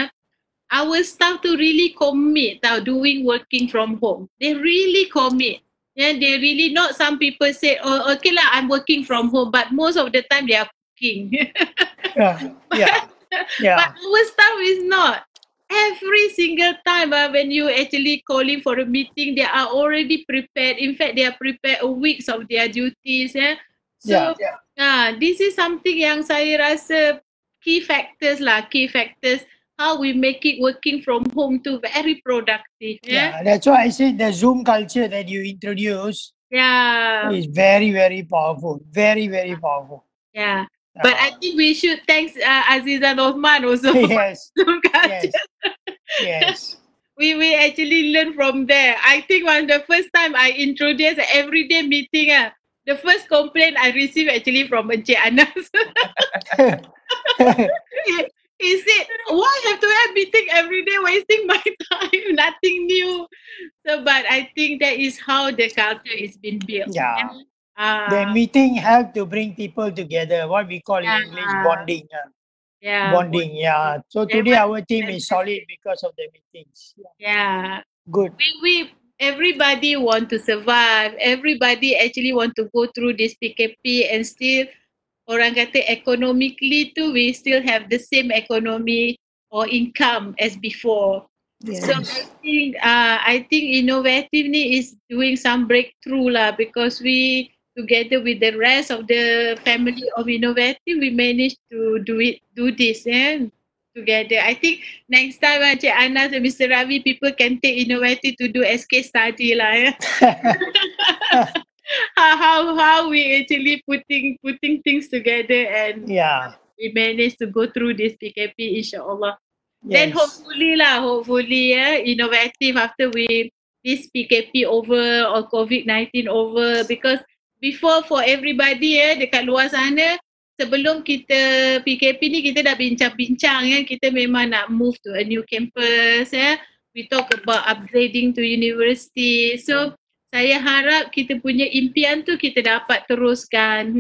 our staff to really commit doing working from home. They really commit. Yeah, they really not. Some people say, oh, okay lah, I'm working from home, but most of the time they are cooking. Yeah. But our staff is not. Every single time when you actually calling for a meeting, they are already prepared. In fact, they are prepared a week of their duties. So, this is something yang saya rasa key factors. How we make it working from home to very productive. Yeah, that's why I said the Zoom culture that you introduced is very, very powerful. Very, very powerful. Yeah. But I think we should thank Azizan Osman also for Zoom culture. Yes. We actually learn from there. I think the first time I introduced an everyday meeting, the first complaint I received actually from Encik Anas. He said, why have to have meeting every day, wasting my time, nothing new. So, but I think that is how the culture is been built. Yeah. The meeting helped to bring people together, what we call in English bonding. bonding. Yeah. So today our team is solid because of the meetings. Yeah. Good. We everybody want to survive. Everybody actually want to go through this PKP and still orang kata economically tu we still have the same economy or income as before. So I think Innovative ni is doing some breakthrough lah because we together with the rest of the family of Innovative we managed to do this together. I think next time Cik Anas and Mr. Ravi people can take Innovative to do as case study lah how we actually putting things together and we managed to go through this PKP insyaAllah. Then hopefully Innovative after this PKP over or COVID-19 over, because before for everybody dekat luar sana sebelum kita PKP ni kita dah bincang-bincang kita memang nak move to a new campus we talk about upgrading to university. So saya harap kita punya impian tu kita dapat teruskan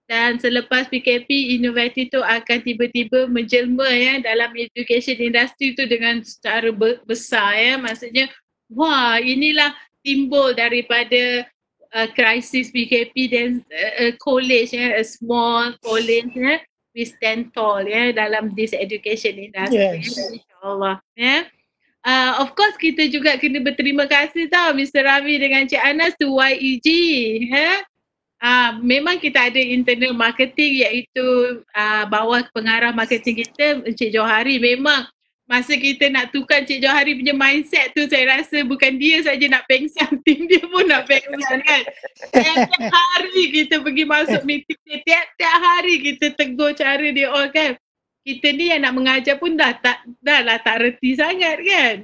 dan selepas PKP Innovative tu akan tiba-tiba menjelma dalam education industry tu dengan secara besar maksudnya wah inilah timbul daripada krisis PKP dan college a small college we stand tall dalam this education industry insyaAllah of course kita juga kena berterima kasih tau Mr. Ravi dengan Cik Anas to YEG memang kita ada internal marketing iaitu bawah pengarah marketing kita Encik Johari. Memang masa kita nak tukar Encik Johari punya mindset tu saya rasa bukan dia saja nak pengsan, tim dia pun nak pengsan kan. Tiap hari kita pergi masuk meeting dia, tiap hari kita tegur cara dia kan. Kita ni yang nak mengajar pun dah tak reti sangat kan.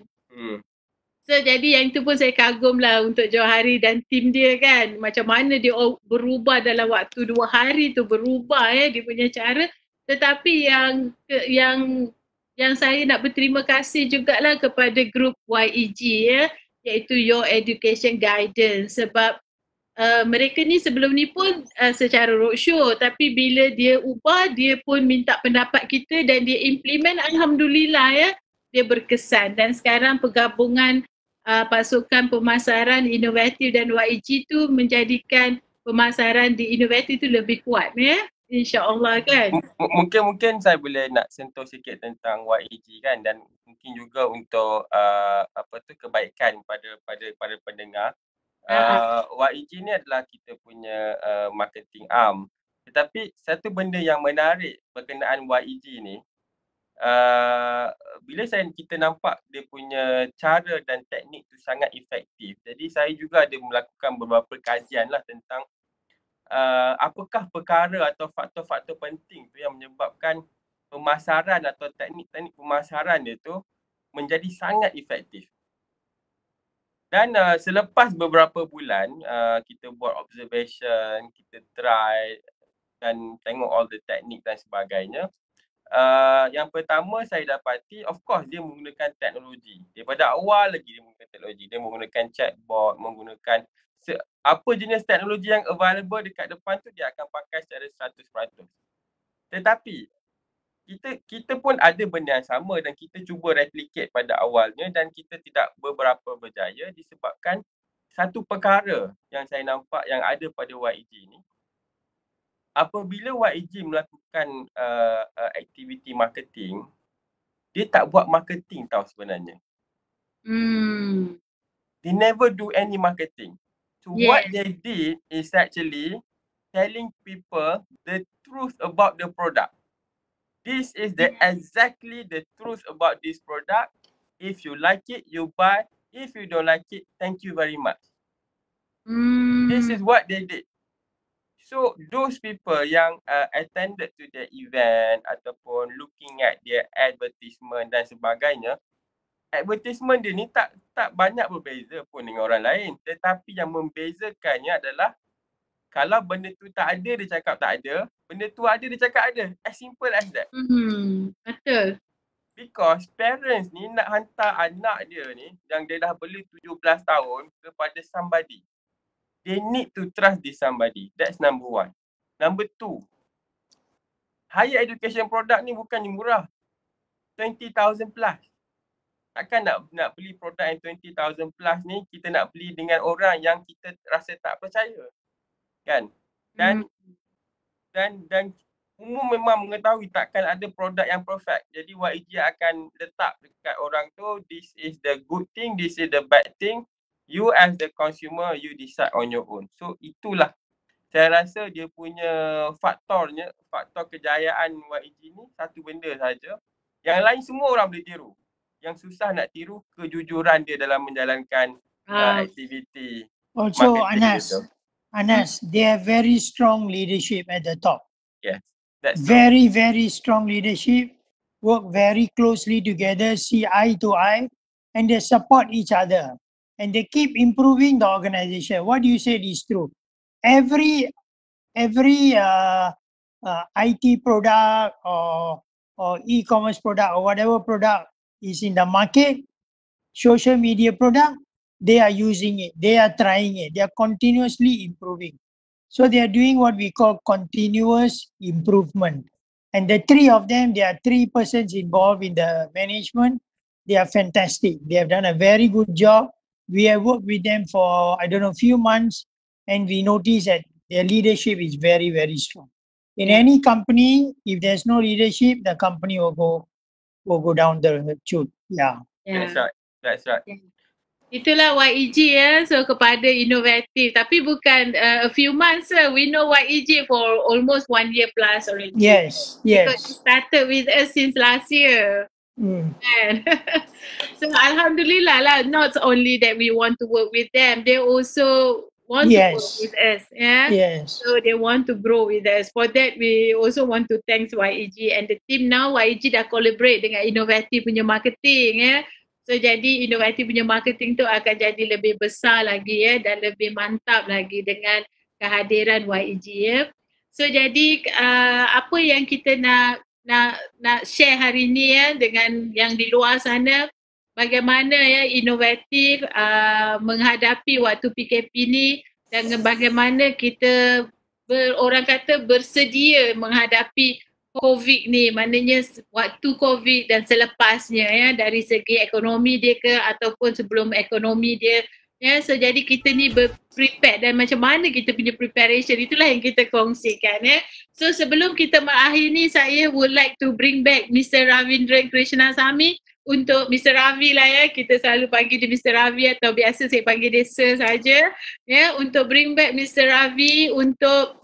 So jadi yang itu pun saya kagum lah untuk Johari dan tim dia kan. Macam mana dia berubah dalam waktu 2 hari tu berubah dia punya cara. Tetapi yang saya nak berterima kasih jugalah kepada grup YEG iaitu Your Education Guidance sebab mereka ni sebelum ni pun secara roadshow tapi bila dia ubah dia pun minta pendapat kita dan dia implement alhamdulillah dia berkesan dan sekarang pergabungan pasukan pemasaran Innovative dan YEG tu menjadikan pemasaran di Innovative tu lebih kuat InsyaAllah kan. Mungkin saya boleh nak sentuh sikit tentang YEG kan dan mungkin juga untuk kebaikan pada pendengar. YEG ni adalah kita punya marketing arm. Tetapi satu benda yang menarik berkenaan YEG ni bila kita nampak dia punya cara dan teknik tu sangat efektif. Jadi saya juga ada melakukan beberapa kajian lah tentang apakah perkara atau faktor-faktor penting tu yang menyebabkan pemasaran atau teknik-teknik pemasaran dia tu menjadi sangat efektif. Dan selepas beberapa bulan kita buat observation, kita try dan tengok all the teknik dan sebagainya. Yang pertama saya dapati of course dia menggunakan teknologi. Daripada awal lagi dia menggunakan teknologi. Dia menggunakan chatbot, menggunakan apa jenis teknologi yang available dekat depan tu dia akan pakai secara 100%. Tetapi kita pun ada benda yang sama dan kita cuba replicate pada awalnya dan kita tidak beberapa berjaya disebabkan satu perkara yang saya nampak yang ada pada YEG ni. Apabila YEG melakukan aktiviti marketing, dia tak buat marketing tau sebenarnya. They never do any marketing. So what they did is actually telling people the truth about the product. This is exactly the truth about this product. If you like it, you buy. If you don't like it, thank you very much. This is what they did. So those people yang attended to the event ataupun looking at their advertisement dan sebagainya, advertisement dia ni tak banyak berbeza pun dengan orang lain. Tetapi yang membezakannya adalah kalau benda tu tak ada dia cakap tak ada, benda tu ada dia cakap ada. As simple as that. Betul. Because parents ni nak hantar anak dia ni yang dia dah beli 17 tahun kepada somebody. They need to trust this somebody. That's number one. Number two, higher education product ni bukannya murah. 20,000 plus. Takkan nak beli produk yang 20,000 plus ni, kita nak beli dengan orang yang kita rasa tak percaya. Kan? Dan umum memang mengetahui takkan ada produk yang perfect. Jadi YEG akan letak dekat orang tu, this is the good thing, this is the bad thing. You as the consumer, you decide on your own. So itulah saya rasa dia punya faktor kejayaan YEG ni satu benda saja. Yang lain semua orang boleh tiru. Yang susah nak tiru kejujuran dia dalam menjalankan aktiviti. Also Anas, they have very strong leadership at the top. Yes, that's very, very strong leadership, work very closely together, see eye to eye, and they support each other. And they keep improving the organization. What you said is true. Every IT product or e-commerce product or whatever product is in the market, social media product, they are using it, they are trying it, they are continuously improving. So they are doing what we call continuous improvement. And the three of them, there are 3 persons involved in the management. They are fantastic. They have done a very good job. We have worked with them for, few months, and we notice that their leadership is very, very strong. In any company, if there's no leadership, the company will go down the tube. Yeah. That's right. Itulah YEG so kepada inovatif, tapi bukan a few months. We know YEG for almost 1 year plus already. Yes. Because it started with us since last year. And so Alhamdulillah lah, not only that we want to work with them, they also want to work with us. So they want to grow with us. For that, we also want to thank YEG and the team now. YEG dah collaborate dengan inovatif punya marketing. So jadi inovatif punya marketing tu akan jadi lebih besar lagi dan lebih mantap lagi dengan kehadiran YEG. So jadi apa yang kita nak share hari ni dengan yang di luar sana, bagaimana inovatif menghadapi waktu PKP ni dan bagaimana kita orang kata bersedia menghadapi COVID ni, maknanya waktu COVID dan selepasnya dari segi ekonomi dia ke ataupun sebelum ekonomi dia. So jadi kita ni prepare dan macam mana kita punya preparation, itulah yang kita kongsikan. So sebelum kita mengakhiri ni, saya would like to bring back Mr. Ravindran Krishnasamy. Untuk Mr. Ravi lah kita selalu panggil dia Mr. Ravi atau biasa saya panggil dia Sir saja. Untuk bring back Mr. Ravi untuk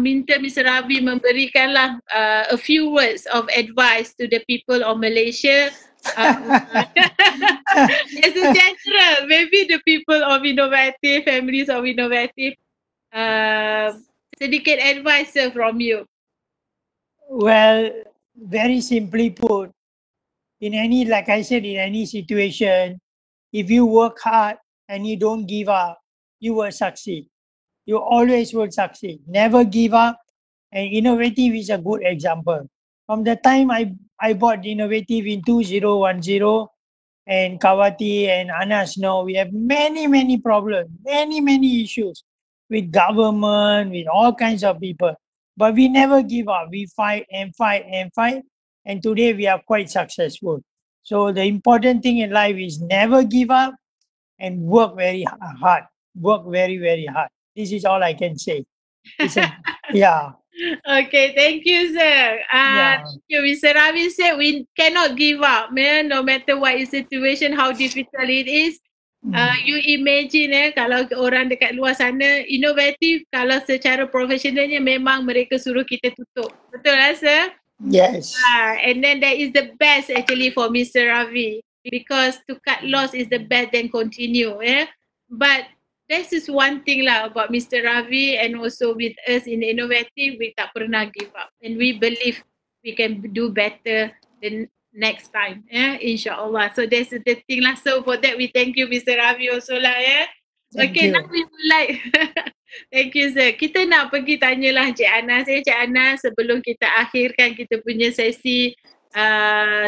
minta Mr. Ravi memberikanlah a few words of advice to the people of Malaysia. As a general, maybe the people of Inovatif, families of Inovatif, sedikit advice from you. Well, very simply put, like I said, in any situation, if you work hard and you don't give up, you will succeed. You always will succeed. Never give up. And Inovatif is a good example. From the time I bought Inovatif in 2010, and Kawati and Anas know we have many problems, many issues with government, with all kinds of people. But we never give up. We fight and fight. And today we are quite successful. So the important thing in life is never give up and work very hard. Work very, very hard. This is all I can say. Yeah. Okay, thank you, sir. Thank you. Mr. Ravi said we cannot give up, no matter what is situation, how difficult it is. You imagine kalau orang dekat luar sana, Inovatif kalau secara profesionalnya memang mereka suruh kita tutup. Betul lah, sir? Yes. And then that is the best actually for Mr. Ravi, because to cut loss is the best than continue. But this is one thing lah about Mr. Ravi and also with us in Inovatif, we tak pernah give up and we believe we can do better the next time, insyaAllah. So that's the thing lah. So for that we thank you Mr. Ravi also lah. Okay, now we would like thank you, sir. Kita nak pergi tanyalah Cik Anas. Cik Anas, sebelum kita akhirkan kita punya sesi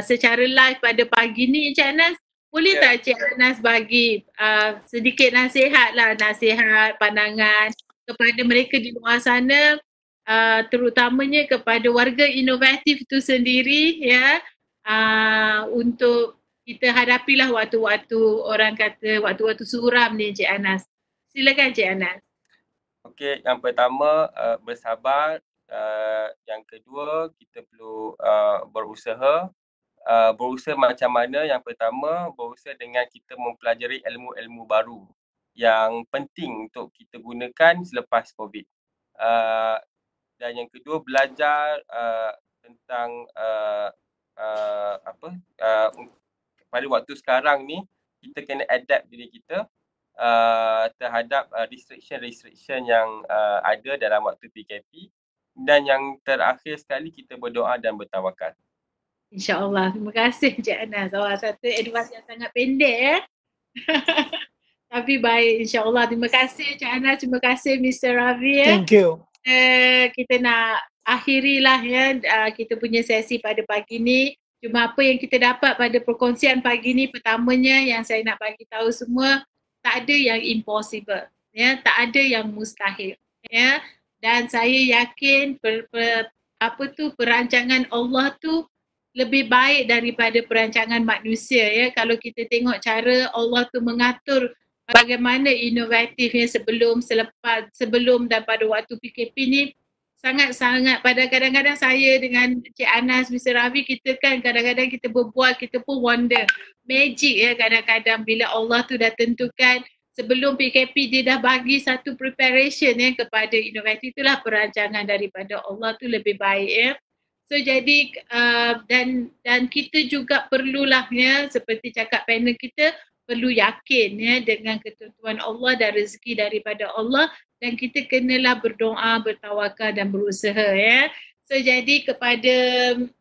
secara live pada pagi ni, Cik Anas, boleh tak Cik Anas bagi sedikit nasihat pandangan kepada mereka di luar sana terutamanya kepada warga inovatif itu sendiri ya, untuk kita hadapilah waktu-waktu orang kata waktu-waktu suram ni Cik Anas. Silakan Cik Anas. Okey, yang pertama bersabar. Yang kedua, kita perlu berusaha. Berusaha macam mana? Yang pertama, berusaha dengan kita mempelajari ilmu-ilmu baru yang penting untuk kita gunakan selepas COVID. Dan yang kedua, belajar tentang pada waktu sekarang ni, kita kena adapt diri kita terhadap restriction yang ada dalam waktu PKP. Dan yang terakhir sekali, kita berdoa dan bertawakal. InsyaAllah. Terima kasih Cik Anas. Satu advice yang sangat pendek ya. Tapi baik, insyaAllah. Terima kasih Cik Anas. Terima kasih Mr. Ravi ya. Thank you. Kita nak akhirilah ya kita punya sesi pada pagi ni. Cuma apa yang kita dapat pada perkongsian pagi ni, pertamanya yang saya nak bagi tahu semua, tak ada yang impossible ya, tak ada yang mustahil ya. Dan saya yakin perancangan Allah tu lebih baik daripada perancangan manusia ya. Kalau kita tengok cara Allah tu mengatur bagaimana inovatifnya sebelum dan pada waktu PKP ni, sangat-sangat. Pada kadang-kadang saya dengan Cik Anas, Mr. Ravi, kita kan kadang-kadang kita berbual, kita pun wonder. Magic ya kadang-kadang bila Allah tu dah tentukan sebelum PKP, dia dah bagi satu preparation ya kepada inovatif. Itulah perancangan daripada Allah tu lebih baik ya. So jadi dan kita juga perlulah ya, seperti cakap panel kita, perlu yakin ya dengan ketentuan Allah dan rezeki daripada Allah, dan kita kenalah berdoa, bertawakal dan berusaha ya. So jadi kepada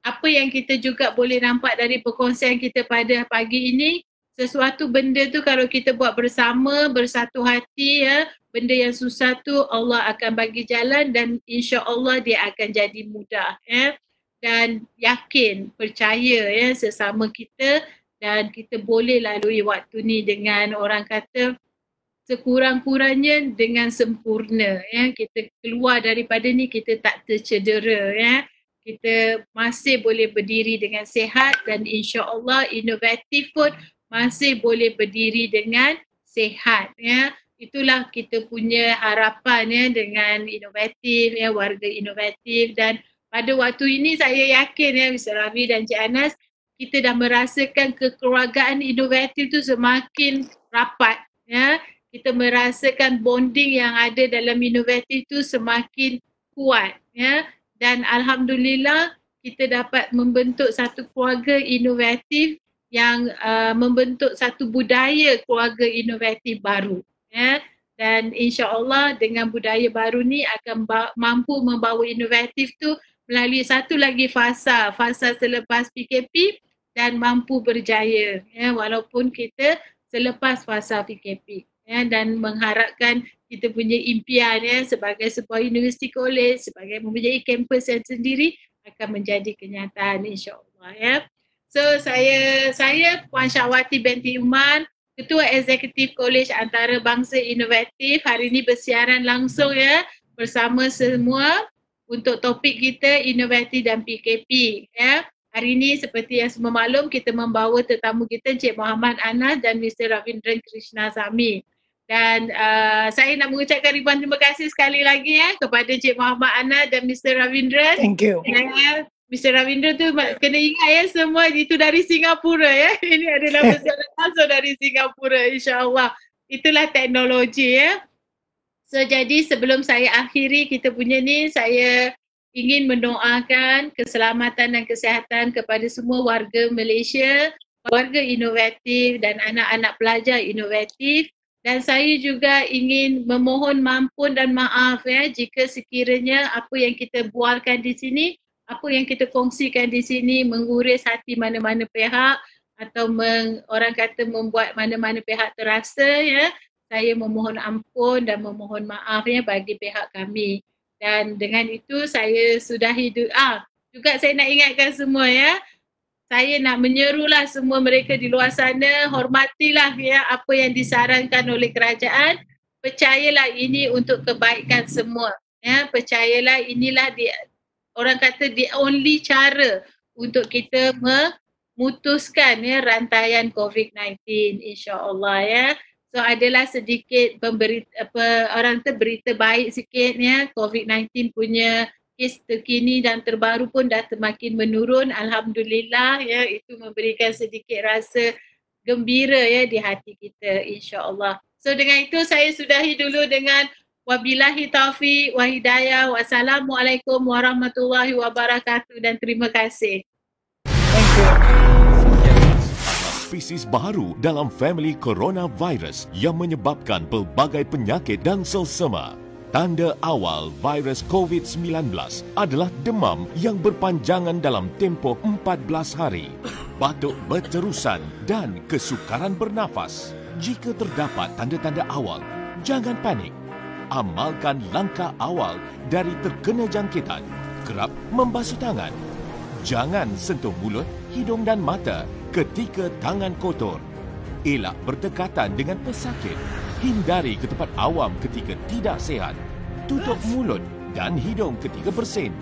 apa yang kita juga boleh nampak dari perkongsian kita pada pagi ini, sesuatu benda tu kalau kita buat bersama, bersatu hati ya, benda yang susah tu Allah akan bagi jalan dan insya-Allah dia akan jadi mudah ya. Dan yakin, percaya ya sesama kita, dan kita boleh lalui waktu ni dengan orang kata sekurang-kurangnya dengan sempurna ya. Kita keluar daripada ni kita tak tercedera ya. Kita masih boleh berdiri dengan sihat dan insya-Allah inovatif pun masih boleh berdiri dengan sihat ya. Itulah kita punya harapan ya dengan inovatif ya, warga inovatif. Dan pada waktu ini saya yakin ya Mr. Ravi dan Cik Anas, kita dah merasakan kekeluargaan inovatif tu semakin rapat ya. Kita merasakan bonding yang ada dalam inovatif tu semakin kuat ya. Dan alhamdulillah kita dapat membentuk satu keluarga inovatif yang membentuk satu budaya keluarga inovatif baru ya. Dan insya-Allah dengan budaya baru ni akan mampu membawa inovatif tu melalui satu lagi fasa selepas PKP dan mampu berjaya ya, walaupun kita selepas fasa PKP ya. Dan mengharapkan kita punya impian ya sebagai sebuah universiti college, sebagai mempunyai kampus yang sendiri akan menjadi kenyataan insya-Allah ya. So saya Puan Syahwati binti Uman, Ketua Eksekutif Kolej Antarabangsa Inovatif, hari ini bersiaran langsung ya bersama semua untuk topik kita inovatif dan PKP ya. Hari ini seperti yang semua maklum, kita membawa tetamu kita Encik Muhammad Anas dan Mr. Ravindran Krishnasamy. Dan saya nak mengucapkan ribuan terima kasih sekali lagi ya kepada Encik Muhammad Anas dan Mr. Ravindran. Thank you. Mr. Ravindran tu kena ingat ya, semua itu dari Singapura ya. Ini adalah pesanan langsung dari Singapura, insya-Allah. Itulah teknologi ya. So jadi sebelum saya akhiri kita punya ni, saya ingin mendoakan keselamatan dan kesihatan kepada semua warga Malaysia, warga inovatif dan anak-anak pelajar inovatif. Dan saya juga ingin memohon mampun dan maaf ya jika sekiranya apa yang kita bualkan di sini, apa yang kita kongsikan di sini menguris hati mana-mana pihak atau orang kata membuat mana-mana pihak terasa ya. Saya memohon ampun dan memohon maaf ya bagi pihak kami. Dan dengan itu saya sudahi doa. Juga saya nak ingatkan semua ya. Saya nak menyerulah semua mereka di luar sana, hormatilah ya apa yang disarankan oleh kerajaan. Percayalah ini untuk kebaikan semua Ya, percayalah inilah orang kata the only cara untuk kita memutuskan ya rantaian COVID-19 insya-Allah ya. So adalah sedikit orang berita baik sikit ya, COVID-19 punya kes terkini dan terbaru pun dah semakin menurun, alhamdulillah ya, itu memberikan sedikit rasa gembira ya di hati kita insya-Allah. So dengan itu saya sudahi dulu dengan wabillahi taufiq wa hidayah. Wassalamualaikum warahmatullahi wabarakatuh dan terima kasih. Thank you. Spesies baru dalam famili coronavirus yang menyebabkan pelbagai penyakit dan selsema. Tanda awal virus COVID-19 adalah demam yang berpanjangan dalam tempoh 14 hari, batuk berterusan dan kesukaran bernafas. Jika terdapat tanda-tanda awal, jangan panik. Amalkan langkah awal dari terkena jangkitan. Kerap membasuh tangan. Jangan sentuh mulut, hidung dan mata ketika tangan kotor. Elak berdekatan dengan pesakit. Hindari ke tempat awam ketika tidak sihat. Tutup mulut dan hidung ketika bersin.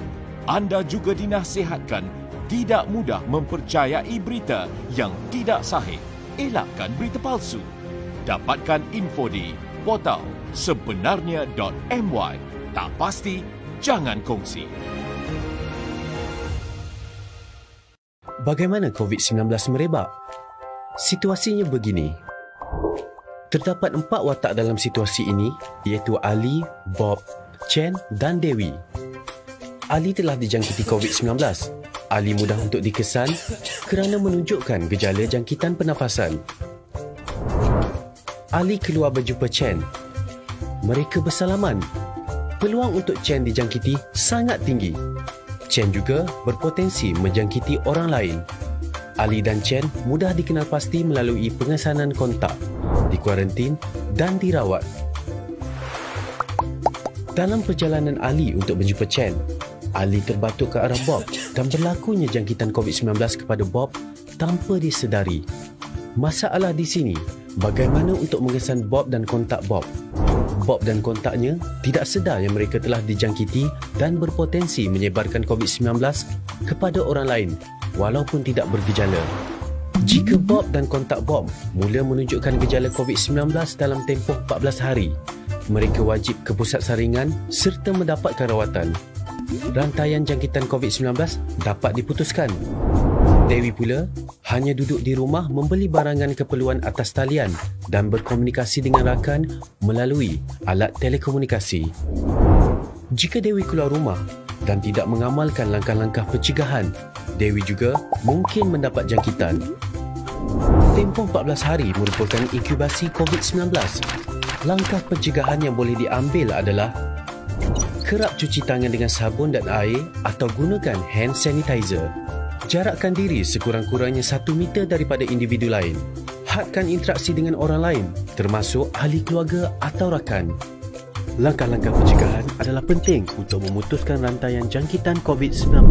Anda juga dinasihatkan tidak mudah mempercayai berita yang tidak sahih. Elakkan berita palsu. Dapatkan info di portal sebenarnya.my. Tak pasti, jangan kongsi. Bagaimana COVID-19 merebak? Situasinya begini. Terdapat 4 watak dalam situasi ini, iaitu Ali, Bob, Chen dan Dewi. Ali telah dijangkiti COVID-19. Ali mudah untuk dikesan kerana menunjukkan gejala jangkitan pernafasan. Ali keluar berjumpa Chen. Mereka bersalaman. Peluang untuk Chen dijangkiti sangat tinggi. Chen juga berpotensi menjangkiti orang lain. Ali dan Chen mudah dikenal pasti melalui pengesanan kontak, dikuarantin dan dirawat. Dalam perjalanan Ali untuk berjumpa Chen, Ali terbatuk ke arah Bob dan berlakunya jangkitan COVID-19 kepada Bob tanpa disedari. Masalah di sini, bagaimana untuk mengesan Bob dan kontak Bob? Bob dan kontaknya tidak sedar yang mereka telah dijangkiti dan berpotensi menyebarkan COVID-19 kepada orang lain walaupun tidak bergejala. Jika Bob dan kontak Bob mula menunjukkan gejala COVID-19 dalam tempoh 14 hari, mereka wajib ke pusat saringan serta mendapatkan rawatan. Rantaian jangkitan COVID-19 dapat diputuskan. Dewi pula hanya duduk di rumah membeli barangan keperluan atas talian dan berkomunikasi dengan rakan melalui alat telekomunikasi. Jika Dewi keluar rumah dan tidak mengamalkan langkah-langkah pencegahan, Dewi juga mungkin mendapat jangkitan. Tempoh 14 hari merupakan inkubasi COVID-19. Langkah pencegahan yang boleh diambil adalah kerap cuci tangan dengan sabun dan air atau gunakan hand sanitizer. Jarakkan diri sekurang-kurangnya 1 meter daripada individu lain. Hadkan interaksi dengan orang lain, termasuk ahli keluarga atau rakan. Langkah-langkah pencegahan adalah penting untuk memutuskan rantaian jangkitan COVID-19.